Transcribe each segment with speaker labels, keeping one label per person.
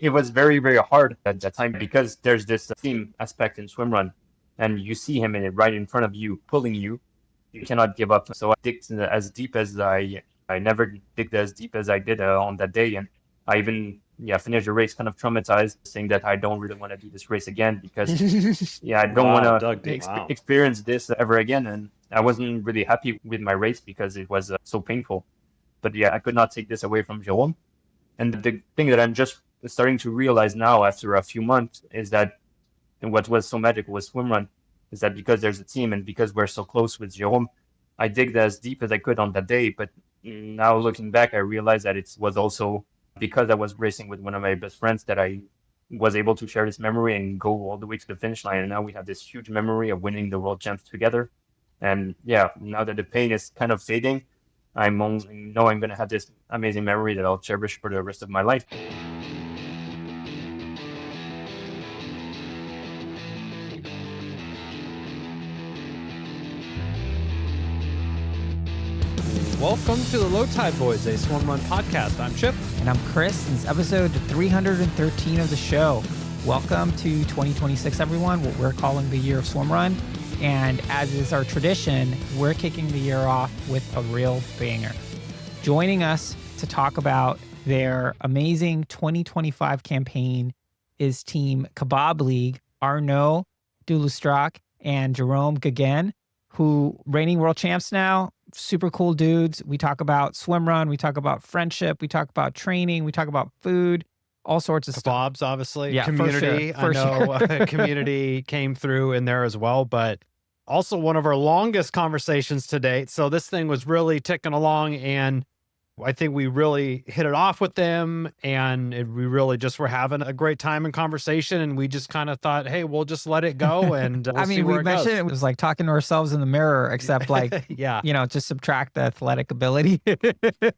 Speaker 1: it was very, very hard at that time because there's this team aspect in swimrun, and you see him right in front of you, pulling you. You cannot give up. So I digged as deep as I never digged as deep as I did on that day, and I even finished the race kind of traumatized, saying that I don't really want to do this race again because I don't want
Speaker 2: Wow,
Speaker 1: to
Speaker 2: dug deep. Wow.
Speaker 1: experience this ever again. And I wasn't really happy with my race because it was so painful. But I could not take this away from Jerome. And the thing that I'm just starting to realize now after a few months is that what was so magical with Swimrun is that because there's a team and because we're so close with Jerome, I digged as deep as I could on that day. But now looking back, I realized that it was also because I was racing with one of my best friends that I was able to share this memory and go all the way to the finish line. And now we have this huge memory of winning the world champs together. And now that the pain is kind of fading, I'm only know I'm going to have this amazing memory that I'll cherish for the rest of my life.
Speaker 2: Welcome to the Low Tide Boys, a Swimrun podcast. I'm Chip.
Speaker 3: And I'm Chris, and it's episode 313 of the show. Welcome to 2026, everyone, what we're calling the year of Swimrun. And as is our tradition, we're kicking the year off with a real banger. Joining us to talk about their amazing 2025 campaign is team Kebab League, Arnaud Dulustrac and Jerome Gaguen, who reigning world champs now. Super cool dudes. We talk about swimrun, we talk about friendship, we talk about training, we talk about food, all sorts of
Speaker 2: Kebabs,
Speaker 3: stuff.
Speaker 2: obviously.
Speaker 3: Yeah,
Speaker 2: community.
Speaker 3: for sure.
Speaker 2: I know community came through in there as well, but also one of our longest conversations to date. So this thing was really ticking along, and I think we really hit it off with them, and we really just were having a great time in conversation, and we just kind of thought, hey, we'll just let it go, and we'll see where
Speaker 3: we mentioned it was like talking to ourselves in the mirror, except like, just subtract the athletic ability.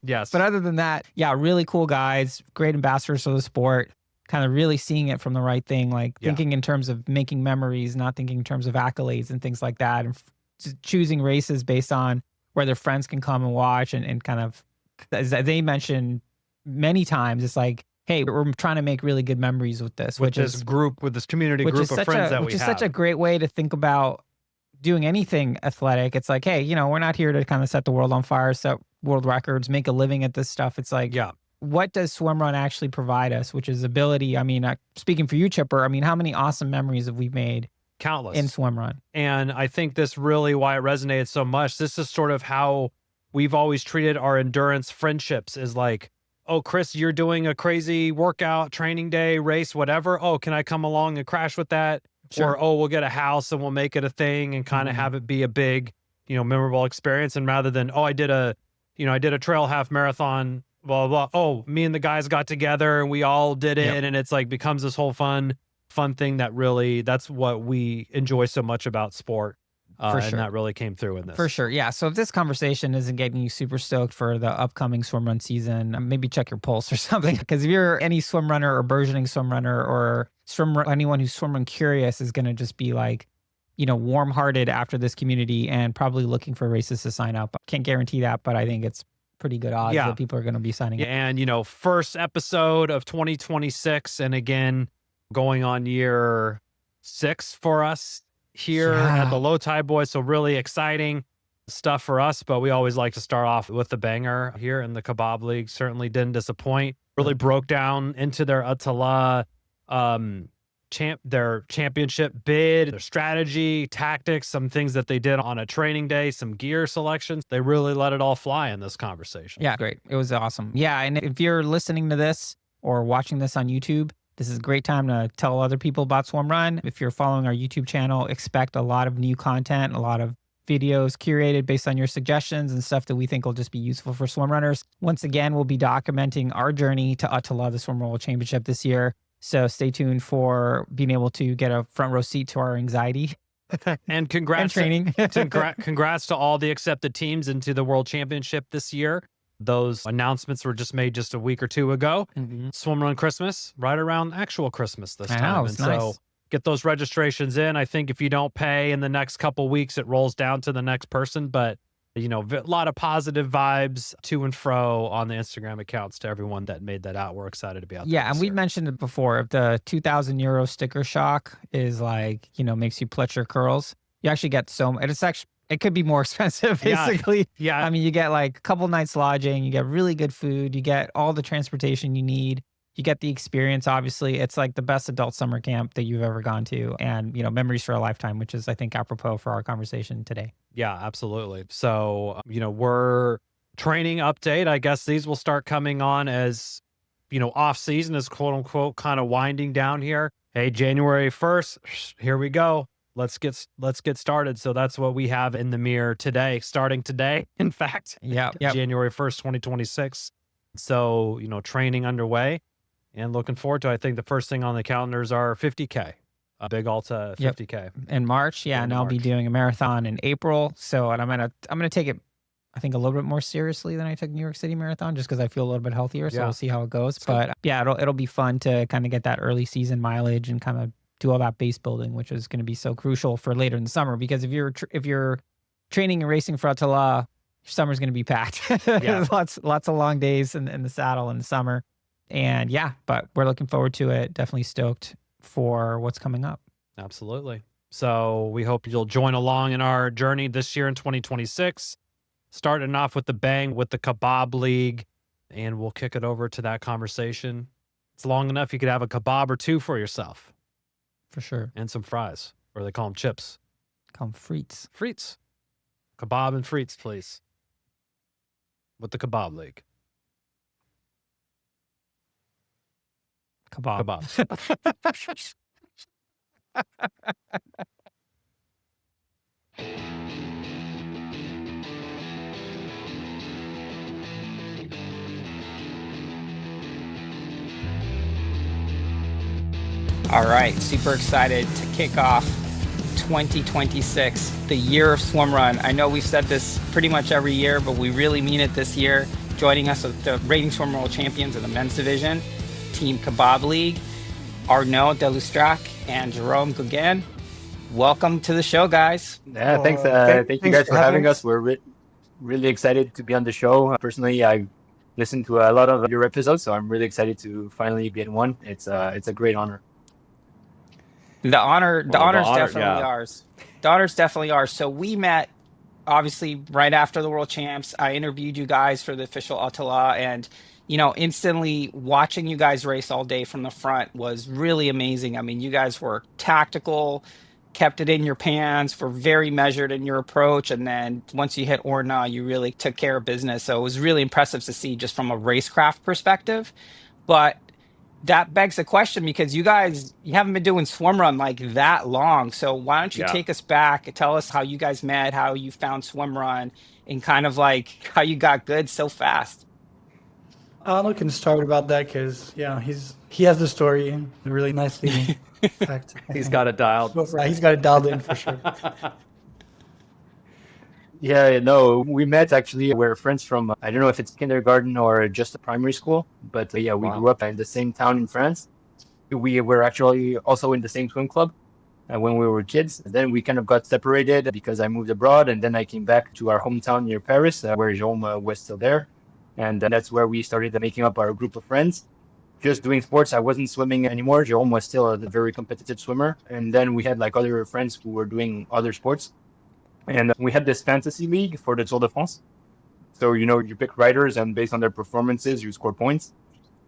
Speaker 2: Yes.
Speaker 3: But other than that, really cool guys, great ambassadors for the sport, kind of really seeing it from the right thing, like thinking in terms of making memories, not thinking in terms of accolades and things like that, and choosing races based on where their friends can come and watch and kind of, as they mentioned many times, it's like, hey, we're trying to make really good memories with this,
Speaker 2: with this community group of friends that we have.
Speaker 3: Which is such a great way to think about doing anything athletic. It's like, hey, we're not here to kind of set the world on fire, set world records, make a living at this stuff. It's like, what does swimrun actually provide us? Which is ability. I mean, speaking for you, Chipper, I mean, how many awesome memories have we made?
Speaker 2: Countless.
Speaker 3: In swimrun.
Speaker 2: And I think this really why it resonated so much. This is sort of how we've always treated our endurance friendships, is like, oh, Chris, you're doing a crazy workout, training day, race, whatever. Oh, can I come along and crash with that?
Speaker 3: Sure.
Speaker 2: Or, oh, we'll get a house and we'll make it a thing and kind of have it be a big, memorable experience. And rather than, oh, I did a trail half marathon, blah, blah, blah. Oh, me and the guys got together and we all did it. And it's like becomes this whole fun thing that really, that's what we enjoy so much about sport.
Speaker 3: For sure.
Speaker 2: And that really came through in this.
Speaker 3: For sure. Yeah. So if this conversation isn't getting you super stoked for the upcoming swimrun season, maybe check your pulse or something. Because if you're any swimrunner or burgeoning swimrunner or anyone who's swimrun curious is going to just be like, warm-hearted after this community and probably looking for races to sign up. Can't guarantee that, but I think it's pretty good odds that people are going to be signing up.
Speaker 2: And, first episode of 2026. And again, going on year 6 for us here at the Low Tide Boys. So really exciting stuff for us, but we always like to start off with the banger here in the Kebab League. Certainly didn't disappoint. Really broke down into their Atala their championship bid, their strategy, tactics, some things that they did on a training day, some gear selections. They really let it all fly in this conversation.
Speaker 3: Yeah, great. It was awesome. Yeah, and if you're listening to this or watching this on YouTube, this is a great time to tell other people about Swimrun. If you're following our YouTube channel, expect a lot of new content, a lot of videos curated based on your suggestions and stuff that we think will just be useful for swimrunners. Once again, we'll be documenting our journey to Atala, the Swim World Championship this year. So stay tuned for being able to get a front row seat to our anxiety.
Speaker 2: And congrats
Speaker 3: and training.
Speaker 2: Congrats to all the accepted teams into the World Championship this year. Those announcements were just made just a week or two ago. Swimrun Christmas, right around actual Christmas this time.
Speaker 3: And nice.
Speaker 2: So get those registrations in. I think if you don't pay in the next couple weeks, it rolls down to the next person. But A lot of positive vibes to and fro on the Instagram accounts to everyone that made that out. We're excited to be out there.
Speaker 3: Yeah, and we've mentioned it before. If the 2,000 euro sticker shock is like, makes you clutch your curls, you actually get it could be more expensive, basically.
Speaker 2: Yeah.
Speaker 3: I mean, you get like a couple nights lodging, you get really good food, you get all the transportation you need, you get the experience, obviously. It's like the best adult summer camp that you've ever gone to, and, memories for a lifetime, which is, I think, apropos for our conversation today.
Speaker 2: Yeah, absolutely. So, we're training update. I guess these will start coming on as, off season is quote unquote kind of winding down here. Hey, January 1st, here we go. Let's get started. So that's what we have in the mirror today, starting today. In fact, January 1st, 2026. So, training underway and looking forward to, I think the first thing on the calendars are 50K. A big Alta 50K
Speaker 3: in March. Yeah. And I'll be doing a marathon in April. So, and I'm going to take it, I think, a little bit more seriously than I took New York City Marathon, just because I feel a little bit healthier. So we'll see how it goes. But yeah, it'll be fun to kind of get that early season mileage and kind of do all that base building, which is going to be so crucial for later in the summer. Because if you're training and racing for Atala, your summer's going to be packed.
Speaker 2: Yeah.
Speaker 3: lots of long days in the saddle in the summer. And yeah, but we're looking forward to it. Definitely stoked for what's coming up.
Speaker 2: Absolutely. So we hope you'll join along in our journey this year in 2026, starting off with the bang with the Kebab League, and we'll kick it over to that conversation. It's long enough you could have a kebab or two for yourself.
Speaker 3: For sure.
Speaker 2: And some fries, or they call them chips.
Speaker 3: Call them frites.
Speaker 2: Frites. Kebab and frites, please. With the Kebab League.
Speaker 3: Kebab. All right, super excited to kick off 2026, the year of Swimrun. I know we've said this pretty much every year, but we really mean it this year. Joining us are the reigning swim world champions in the men's division, Team Kebab League, Arnaud Delustrac and Jerome Gauguin. Welcome to the show, guys.
Speaker 1: Yeah, thanks. Thank you guys for having us. We're really excited to be on the show. Personally, I listened to a lot of your episodes, so I'm really excited to finally be in one. It's a great honor.
Speaker 3: The honor's definitely ours. The honor's definitely ours. So we met, obviously, right after the World Champs. I interviewed you guys for the official Atala, and instantly watching you guys race all day from the front was really amazing. I mean, you guys were tactical, kept it in your pants, were very measured in your approach, and then once you hit Orna, you really took care of business. So it was really impressive to see just from a racecraft perspective. But that begs the question, because you haven't been doing Swimrun like that long. So why don't you take us back, tell us how you guys met, how you found Swimrun, and kind of like how you got good so fast.
Speaker 4: Arnold can start about that because he has the story really nicely. In fact,
Speaker 2: he's got it dialed.
Speaker 4: He's got it dialed in for sure.
Speaker 1: Yeah, no, we met actually. We're friends from, I don't know if it's kindergarten or just a primary school, but we grew up in the same town in France. We were actually also in the same swim club when we were kids. Then we kind of got separated because I moved abroad, and then I came back to our hometown near Paris, where Jerome was still there. And that's where we started making up our group of friends. Just doing sports, I wasn't swimming anymore. Jerome was still a very competitive swimmer. And then we had like other friends who were doing other sports. And we had this fantasy league for the Tour de France. So, you pick riders, and based on their performances, you score points.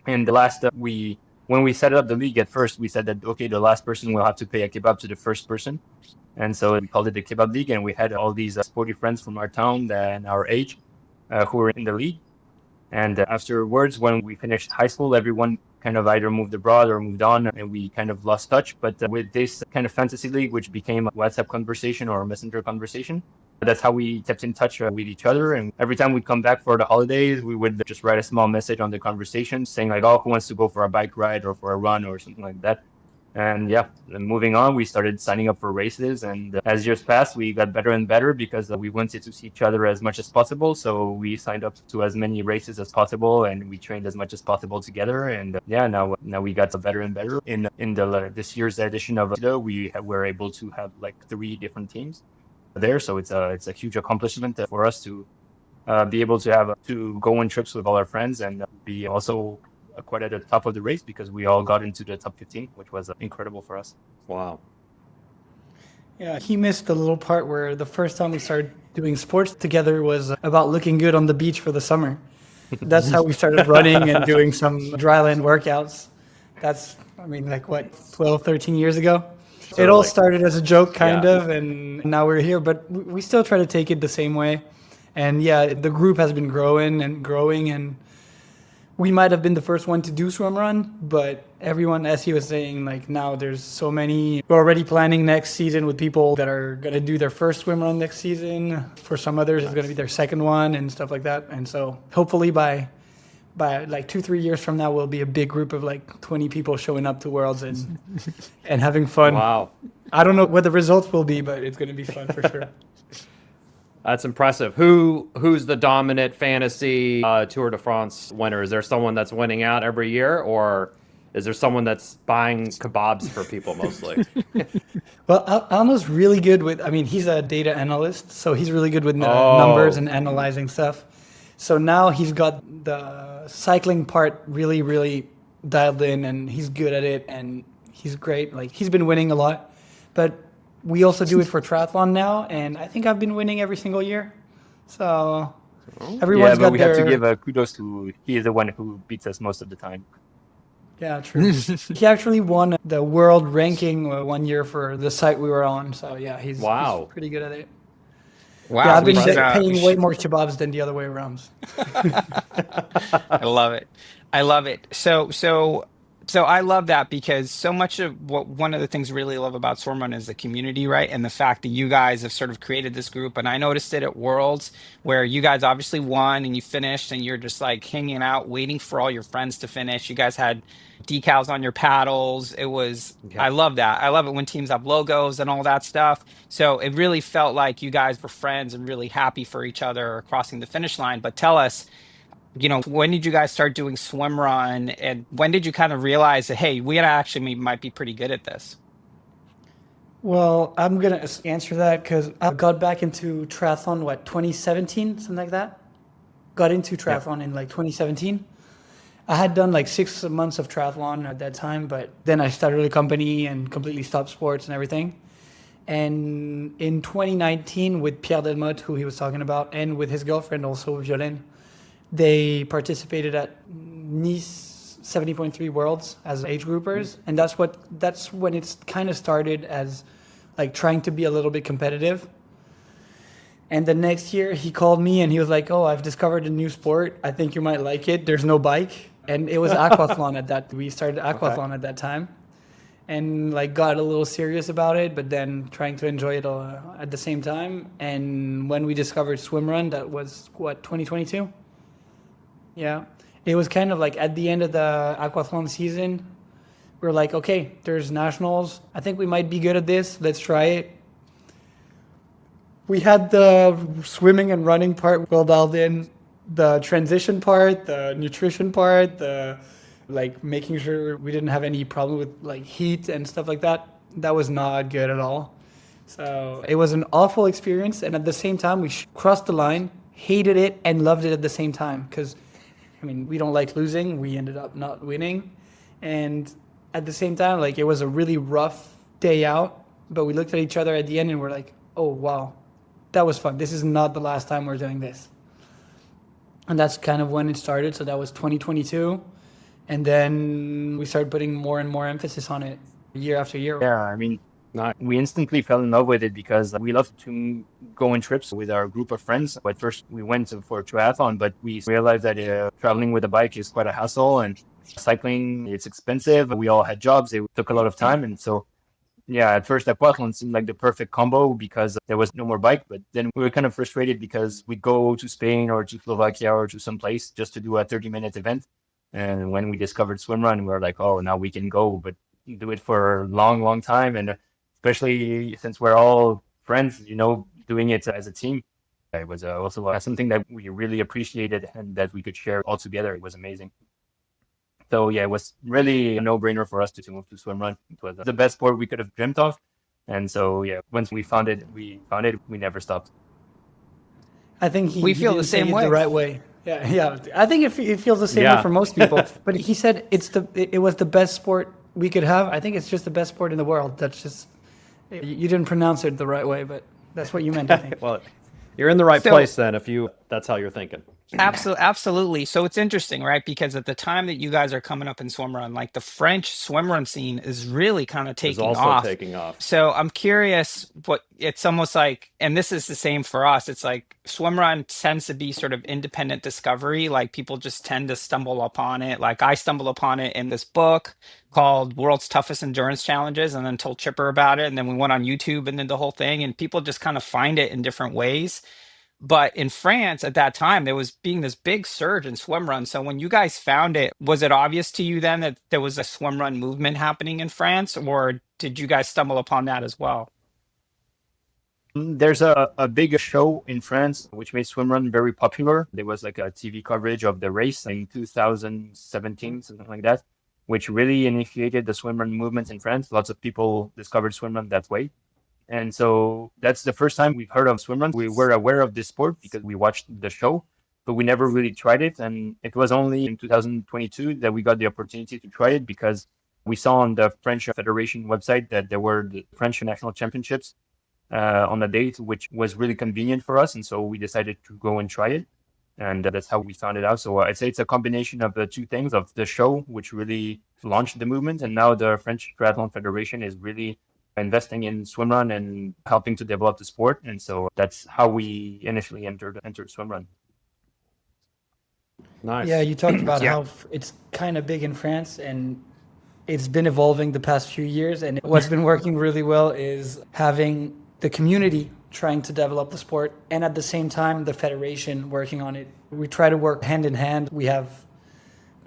Speaker 1: And when we set up the league at first, we said that, okay, the last person will have to pay a kebab to the first person. And so we called it the Kebab League. And we had all these sporty friends from our town and our age who were in the league. And afterwards, when we finished high school, everyone kind of either moved abroad or moved on, and we kind of lost touch. But with this kind of fantasy league, which became a WhatsApp conversation or a messenger conversation, that's how we kept in touch with each other. And every time we'd come back for the holidays, we would just write a small message on the conversation saying like, oh, who wants to go for a bike ride or for a run or something like that. And then moving on, we started signing up for races. And as years passed, we got better and better because we wanted to see each other as much as possible. So we signed up to as many races as possible, and we trained as much as possible together. And now we got better and better. In this year's edition of we were able to have like 3 different teams. there. So it's a huge accomplishment for us to be able to have to go on trips with all our friends and be also quite at the top of the race because we all got into the top 15, which was incredible for us.
Speaker 2: Wow.
Speaker 4: Yeah, he missed the little part where the first time we started doing sports together was about looking good on the beach for the summer. That's how we started running and doing some dryland workouts. That's, I mean, like what, 12, 13 years ago? It all started as a joke, kind of, and now we're here, but we still try to take it the same way. And yeah, the group has been growing, and we might have been the first one to do Swimrun, but everyone, as he was saying, like now there's so many. We're already planning next season with people that are going to do their first Swimrun next season. For some others, it's going to be their second one and stuff like that. And so hopefully by like 2-3 years from now, we'll be a big group of like 20 people showing up to Worlds and having fun.
Speaker 2: Wow.
Speaker 4: I don't know what the results will be, but it's going to be fun for sure.
Speaker 2: That's impressive. Who's the dominant fantasy Tour de France winner? Is there someone that's winning out every year, or is there someone that's buying kebabs for people mostly?
Speaker 4: Well, Alno's really good with, I mean, he's a data analyst, so he's really good with numbers and analyzing stuff. So now he's got the cycling part really, really dialed in, and he's good at it, and he's great. Like, he's been winning a lot. But we also do it for triathlon now, and I think I've been winning every single year. So everyone's got
Speaker 1: we have to give kudos to, he is the one who beats us most of the time.
Speaker 4: Yeah, true. He actually won the world ranking one year for the site we were on. So yeah, he's pretty good at it.
Speaker 3: Wow.
Speaker 4: Yeah, I've been paying way more kebabs than the other way around.
Speaker 3: I love it. I love it. So I love that because so much of what one of the things I really love about Swimrun is the community, right? And the fact that you guys have sort of created this group. And I noticed it at Worlds where you guys obviously won and you finished and you're just like hanging out, waiting for all your friends to finish. You guys had decals on your paddles. It was, I love that. I love it when teams have logos and all that stuff. So it really felt like you guys were friends and really happy for each other crossing the finish line. But tell us, when did you guys start doing Swimrun, and when did you kind of realize that, hey, we actually might be pretty good at this?
Speaker 4: Well, I'm going to answer that because I got back into triathlon, 2017, something like that? Got into triathlon in like 2017. I had done like 6 months of triathlon at that time, but then I started a company and completely stopped sports and everything. And in 2019, with Pierre Delmotte, who he was talking about, and with his girlfriend also, Violaine, they participated at Nice 70.3 Worlds as age groupers, and that's when it's kind of started as like trying to be a little bit competitive. And the next year he called me and he was like, "Oh, I've discovered a new sport. I think you might like it. There's no bike." And it was aquathlon at that. We started aquathlon at that time, and like got a little serious about it, but then trying to enjoy it at the same time. And when we discovered Swimrun, that was 2022. Yeah, it was kind of like at the end of the aquathlon season, we were like, okay, there's nationals. I think we might be good at this. Let's try it. We had the swimming and running part well dialed in, the transition part, the nutrition part, the like making sure we didn't have any problem with like heat and stuff like that. That was not good at all. So it was an awful experience. And at the same time, we crossed the line, hated it, and loved it at the same time because I mean, we don't like losing. We ended up not winning. And at the same time, like, it was a really rough day out. But we looked at each other at the end and we're like, oh, wow, that was fun. This is not the last time we're doing this. And that's kind of when it started. So that was 2022. And then we started putting more and more emphasis on it year after year.
Speaker 1: Yeah, I mean, we instantly fell in love with it because we love to go on trips with our group of friends. At first, we went for a triathlon, but we realized that traveling with a bike is quite a hassle, and cycling, it's expensive. We all had jobs. It took a lot of time. And so, yeah, at first, aquathlon seemed like the perfect combo because there was no more bike. But then we were kind of frustrated because we'd go to Spain or to Slovakia or to some place just to do a 30-minute event. And when we discovered Swimrun, we were like, oh, now we can go, but do it for a long, long time. And especially since we're all friends, doing it as a team. It was also something that we really appreciated and that we could share all together. It was amazing. So yeah, it was really a no-brainer for us to move to Swimrun. It was the best sport we could have dreamt of. And so, yeah, once we found it, we never stopped.
Speaker 4: I think he
Speaker 3: We feel the
Speaker 4: didn't say
Speaker 3: same
Speaker 4: it
Speaker 3: way.
Speaker 4: the right way. Yeah, yeah. I think it feels the same way for most people. But he said it was the best sport we could have. I think it's just the best sport in the world. That's just you didn't pronounce it the right way, but that's what you meant, I think.
Speaker 5: Well, you're in the right
Speaker 3: So-
Speaker 5: place then if that's how you're thinking.
Speaker 3: Absolutely. So it's interesting, right? Because at the time that you guys are coming up in swimrun, like the French swimrun scene is really kind of
Speaker 5: It's
Speaker 3: taking
Speaker 5: also
Speaker 3: off.
Speaker 5: taking off.
Speaker 3: So I'm curious what it's almost like, and this is the same for us. It's like swimrun tends to be sort of independent discovery. Like people just tend to stumble upon it. Like I stumbled upon it in this book called World's Toughest Endurance Challenges and then told Chipper about it. And then we went on YouTube and did the whole thing. And people just kind of find it in different ways. But in France at that time, there was being this big surge in swim run. So when you guys found it, was it obvious to you then that there was a swim run movement happening in France, or did you guys stumble upon that as well?
Speaker 1: There's a big show in France which made swimrun very popular. There was like a TV coverage of the race in 2017, something like that, which really initiated the swimrun movement in France. Lots of people discovered swimrun that way. And so that's the first time we've heard of swimrun. We were aware of this sport because we watched the show, but we never really tried it. And it was only in 2022 that we got the opportunity to try it because we saw on the French Federation website that there were the French national championships on a date, which was really convenient for us. And so we decided to go and try it. And that's how we found it out. So I'd say it's a combination of the two things, of the show, which really launched the movement. And now the French Triathlon Federation is really investing in swimrun and helping to develop the sport. And so that's how we initially entered swimrun.
Speaker 5: Nice.
Speaker 4: Yeah, you talked about how it's kind of big in France and it's been evolving the past few years. And what's been working really well is having the community trying to develop the sport and at the same time the federation working on it. We try to work hand in hand. We have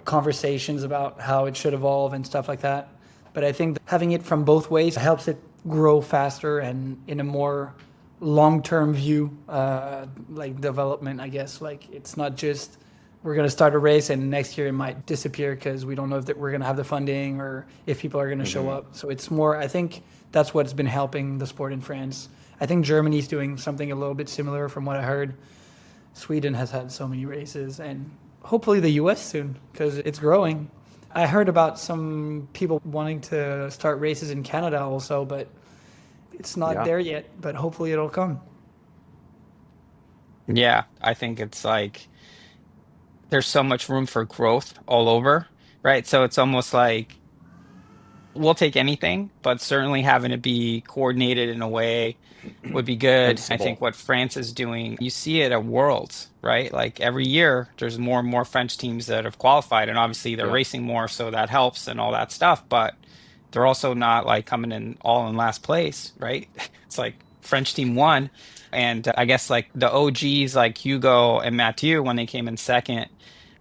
Speaker 4: conversations about how it should evolve and stuff like that. But I think having it from both ways helps it grow faster and in a more long-term view, like development, I guess. Like it's not just we're going to start a race and next year it might disappear because we don't know if we're going to have the funding or if people are going to show up. So it's more, I think that's what's been helping the sport in France. I think Germany's doing something a little bit similar from what I heard. Sweden has had so many races and hopefully the US soon because it's growing. I heard about some people wanting to start races in Canada also, but it's not there yet, but hopefully it'll come.
Speaker 3: Yeah, I think it's like there's so much room for growth all over, right? So it's almost like we'll take anything, but certainly having it be coordinated in a way would be good. I think what France is doing, you see it at Worlds, right? Like every year, there's more and more French teams that have qualified, and obviously they're racing more, so that helps and all that stuff. But they're also not like coming in all in last place, right? It's like French team won, and I guess like the OGs like Hugo and Mathieu when they came in second.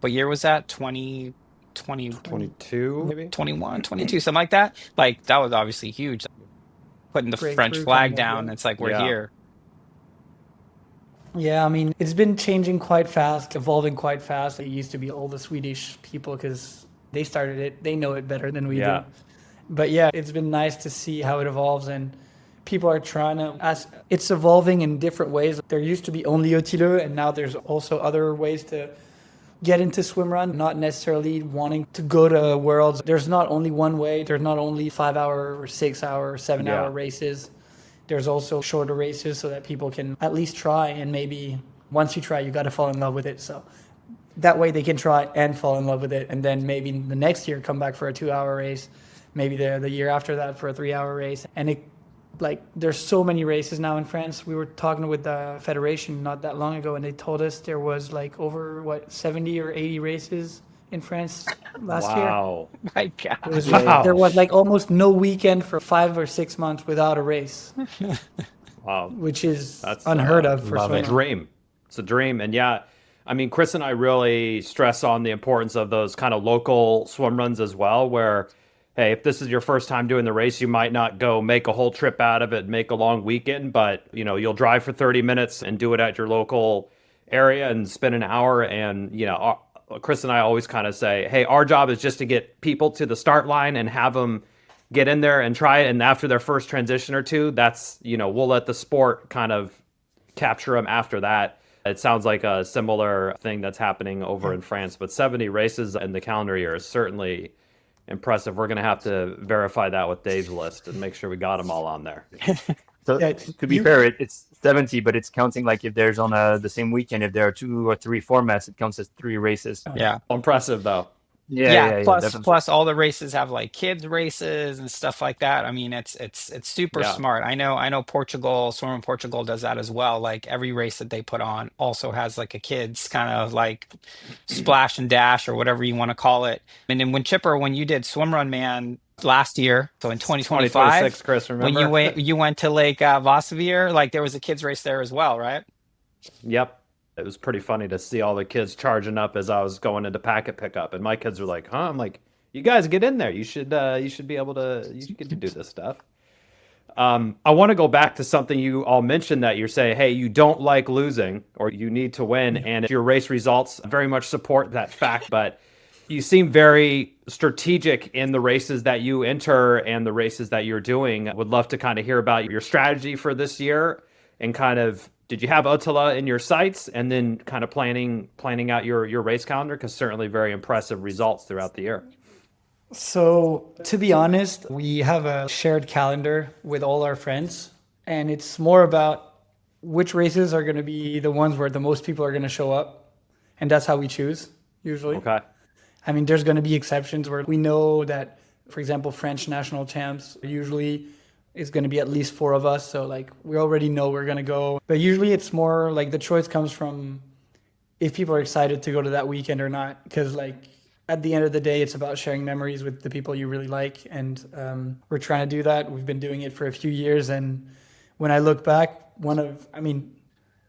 Speaker 3: What year was that?
Speaker 5: 22 maybe
Speaker 3: 21, 22, something like that. Like that was obviously huge. Putting the French flag down, it's like we're here.
Speaker 4: Yeah, I mean, it's been changing quite fast, evolving quite fast. It used to be all the Swedish people because they started it. They know it better than we do. But yeah, it's been nice to see how it evolves and people are trying to, as it's evolving in different ways. There used to be only Otilo and now there's also other ways to get into swimrun, not necessarily wanting to go to Worlds. There's not only one way. There's not only 5 hour or 6 hour or 7 hour races. There's also shorter races so that people can at least try, and maybe once you try, you got to fall in love with it. So that way they can try and fall in love with it, and then maybe the next year come back for a 2 hour race, maybe the year after that for a 3 hour race. And it, like, there's so many races now in France. We were talking with the federation not that long ago, and they told us there was like over 70 or 80 races in France last year.
Speaker 5: Wow.
Speaker 3: My God.
Speaker 4: There was like almost no weekend for 5 or 6 months without a race.
Speaker 5: Wow.
Speaker 4: Which is unheard of for swimmers.
Speaker 5: It's a dream. It's a dream. And yeah, I mean, Chris and I really stress on the importance of those kind of local swim runs as well, where hey, if this is your first time doing the race, you might not go make a whole trip out of it, make a long weekend, but you know, you'll drive for 30 minutes and do it at your local area and spend an hour. And, you know, Chris and I always kind of say, hey, our job is just to get people to the start line and have them get in there and try it. And after their first transition or two, that's, we'll let the sport kind of capture them after that. It sounds like a similar thing that's happening over in France, but 70 races in the calendar year is certainly impressive. We're going to have to verify that with Dave's list and make sure we got them all on there.
Speaker 1: So to be fair, it's 70, but it's counting like if there's on the same weekend, if there are 2 or 3 formats, it counts as 3 races.
Speaker 3: Yeah.
Speaker 5: Impressive though.
Speaker 1: Yeah,
Speaker 3: Plus all the races have like kids races and stuff like that. I mean, it's super smart. I know Portugal, Swimrun Portugal does that as well. Like every race that they put on also has like a kids kind of like splash and dash or whatever you want to call it. And then when you did Swimrun Man last year, so in 2025,
Speaker 5: 2026, Chris, remember?
Speaker 3: when you went to Lake Vassavir, like there was a kids race there as well, right?
Speaker 5: Yep. It was pretty funny to see all the kids charging up as I was going into packet pickup, and my kids were like, "Huh?" I'm like, "You guys get in there. You should be able to. You should get to do this stuff." I want to go back to something you all mentioned, that you're saying, hey, you don't like losing or you need to win, and your race results very much support that fact. But you seem very strategic in the races that you enter and the races that you're doing. I would love to kind of hear about your strategy for this year, and kind of, did you have Attila in your sights, and then kind of planning out your race calendar? Because certainly very impressive results throughout the year.
Speaker 4: So, to be honest, we have a shared calendar with all our friends, and it's more about which races are going to be the ones where the most people are going to show up, and that's how we choose usually.
Speaker 5: Okay.
Speaker 4: I mean, there's going to be exceptions where we know that, for example, French national champs usually is going to be at least 4 of us, so like we already know we're going to go. But usually it's more like the choice comes from if people are excited to go to that weekend or not, because like at the end of the day, it's about sharing memories with the people you really like, and we're trying to do that. We've been doing it for a few years, and when I look back, winning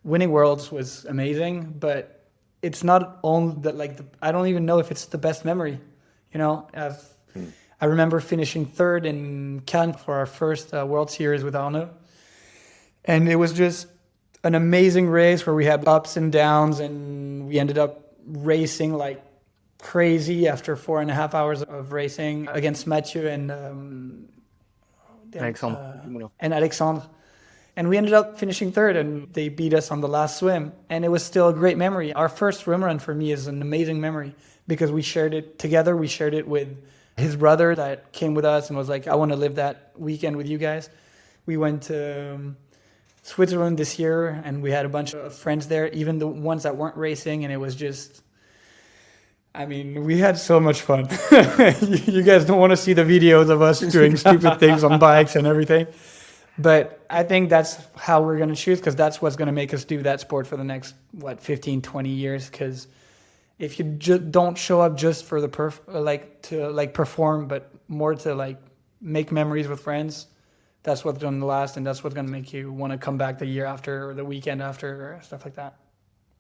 Speaker 4: Worlds was amazing, but it's not only that. I don't even know if it's the best memory. I remember finishing 3rd in Cannes for our first World Series with Arnaud, and it was just an amazing race where we had ups and downs, and we ended up racing like crazy after 4.5 hours of racing against Mathieu and Alexandre. And we ended up finishing 3rd, and they beat us on the last swim. And it was still a great memory. Our first swim run for me is an amazing memory because we shared it together. We shared it with his brother that came with us and was like, I want to live that weekend with you guys. We went to Switzerland this year, and we had a bunch of friends there, even the ones that weren't racing. And it was just, we had so much fun. You guys don't want to see the videos of us doing stupid things on bikes and everything. But I think that's how we're going to choose, because that's what's going to make us do that sport for the next, 15, 20 years. Because if you don't show up just for the perform, but more to make memories with friends, that's what's going to last, and that's what's going to make you want to come back the year after or the weekend after or stuff like that.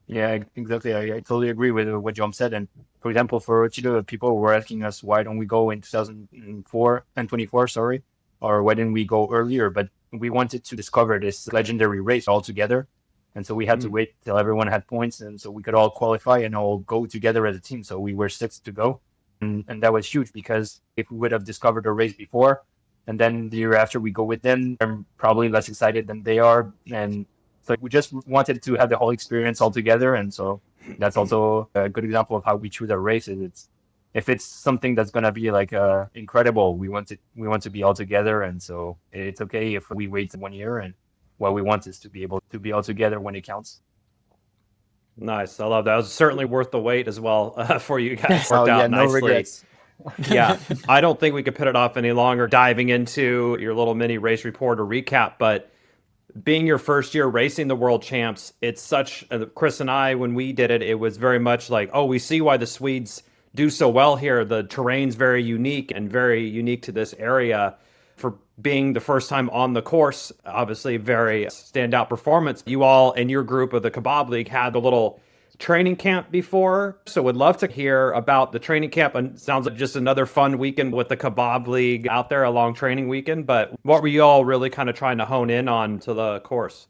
Speaker 1: Yeah, exactly. I totally agree with what John said. And for example, for Chile, people were asking us, why don't we go in 2004 and 24, sorry, or why didn't we go earlier? But we wanted to discover this legendary race all together. And so we had to wait till everyone had points, and so we could all qualify and all go together as a team. So we were 6 to go. And that was huge, because if we would have discovered a race before, and then the year after we go with them, I'm probably less excited than they are. And so we just wanted to have the whole experience all together. And so that's also a good example of how we choose our races. If it's something that's going to be incredible, we want to be all together. And so it's okay if we wait 1 year, and what we want is to be able to be all together when it counts.
Speaker 5: Nice. I love that. It was certainly worth the wait as well for you guys. Worked out
Speaker 1: no
Speaker 5: nicely.
Speaker 1: regrets.
Speaker 5: Yeah. I don't think we could put it off any longer, diving into your little mini race report or recap. But being your first year racing the world champs, it's such, Chris and I, when we did it, it was very much like, oh, we see why the Swedes do so well here. The terrain's very unique to this area. For being the first time on the course, obviously very standout performance. You all in your group of the Kebab League had a little training camp before, so would love to hear about the training camp. And sounds like just another fun weekend with the Kebab League out there, a long training weekend. But what were you all really kind of trying to hone in on to the course?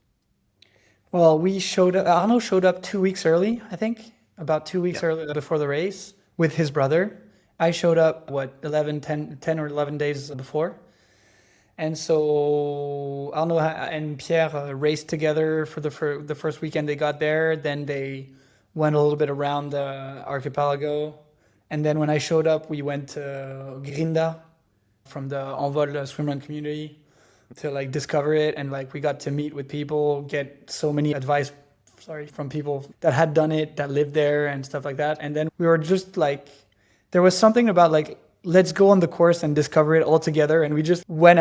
Speaker 4: Well, Arnaud showed up 2 weeks early, I think, about 2 weeks early before the race with his brother. I showed up, 10 or 11 days before. And so Arnaud and Pierre raced together for the first weekend they got there. Then they went a little bit around the archipelago. And then when I showed up, we went to Grinda from the Envol swimrun community to like discover it. And like we got to meet with people, get so many advice, from people that had done it, that lived there and stuff like that. And then we were just like, there was something about like, let's go on the course and discover it all together. And we just went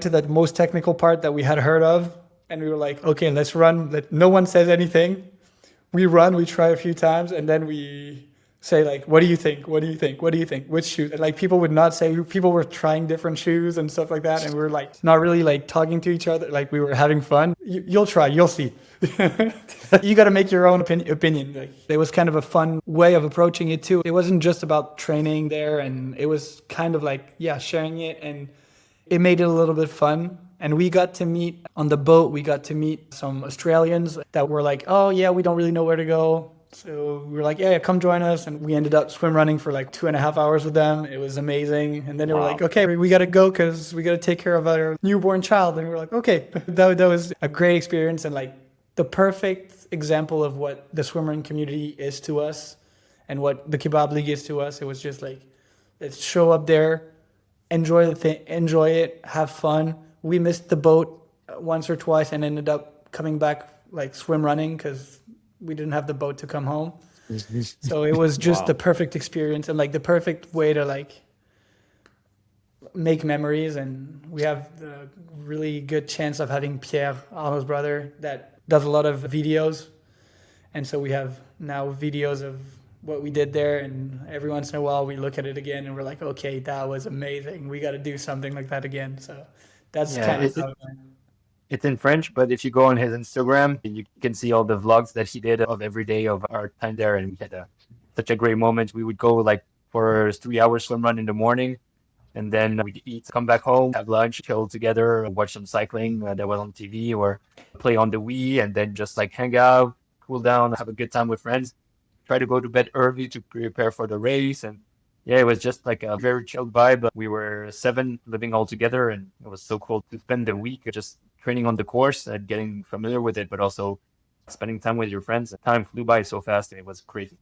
Speaker 4: to the most technical part that we had heard of. And we were like, okay, let's run. No one says anything. We run, we try a few times, and then we say like, what do you think? What do you think? What do you think? Which shoe? And like people would not say, people were trying different shoes and stuff like that. And we were like, not really like talking to each other. Like we were having fun. You'll try, you'll see. You got to make your own opinion. Like, it was kind of a fun way of approaching it too. It wasn't just about training there, and it was kind of like, sharing it, and it made it a little bit fun. And we got to meet on the boat. We got to meet some Australians that were like, oh yeah, we don't really know where to go. So we were like, yeah, come join us. And we ended up swim running for like 2.5 hours with them. It was amazing. And then they were like, okay, we got to go because we got to take care of our newborn child. And we were like, okay, that was a great experience. And like the perfect example of what the swimrun community is to us and what the Kebab League is to us. It was just like, let's show up there, enjoy enjoy it, have fun. We missed the boat once or twice and ended up coming back like swim running because we didn't have the boat to come home. So it was just the perfect experience and like the perfect way to like make memories. And we have the really good chance of having Pierre, Arnaud's brother, that does a lot of videos. And so we have now videos of what we did there, and every once in a while we look at it again and we're like, okay, that was amazing. We got to do something like that again. So that's kind of how
Speaker 1: it's in French, but if you go on his Instagram, you can see all the vlogs that he did of every day of our time there. And we had such a great moment. We would go like for 3 hours swim run in the morning, and then we'd eat, come back home, have lunch, chill together, watch some cycling that was on TV, or play on the Wii, and then just like hang out, cool down, have a good time with friends. Try to go to bed early to prepare for the race. And yeah, it was just like a very chilled vibe. We were 7 living all together, and it was so cool to spend the week just training on the course and getting familiar with it, but also spending time with your friends. Time flew by so fast, and it was crazy.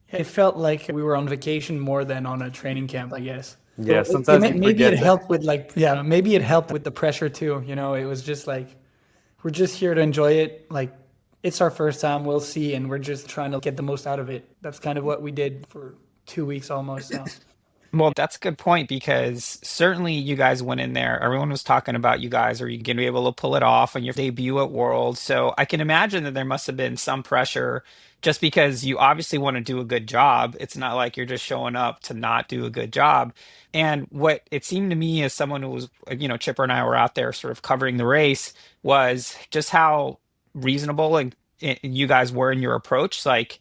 Speaker 4: It felt like we were on vacation more than on a training camp, I guess.
Speaker 1: Yeah, sometimes
Speaker 4: maybe it helped with like, maybe it helped with the pressure too. You know, it was just like, we're just here to enjoy it. Like, it's our first time, we'll see, and we're just trying to get the most out of it. That's kind of what we did for 2 weeks almost now.
Speaker 3: Well, that's a good point because certainly you guys went in there. Everyone was talking about you guys. Are you going to be able to pull it off on your debut at World? So I can imagine that there must have been some pressure just because you obviously want to do a good job. It's not like you're just showing up to not do a good job. And what it seemed to me as someone who was, Chipper and I were out there sort of covering the race was just how reasonable and you guys were in your approach. Like,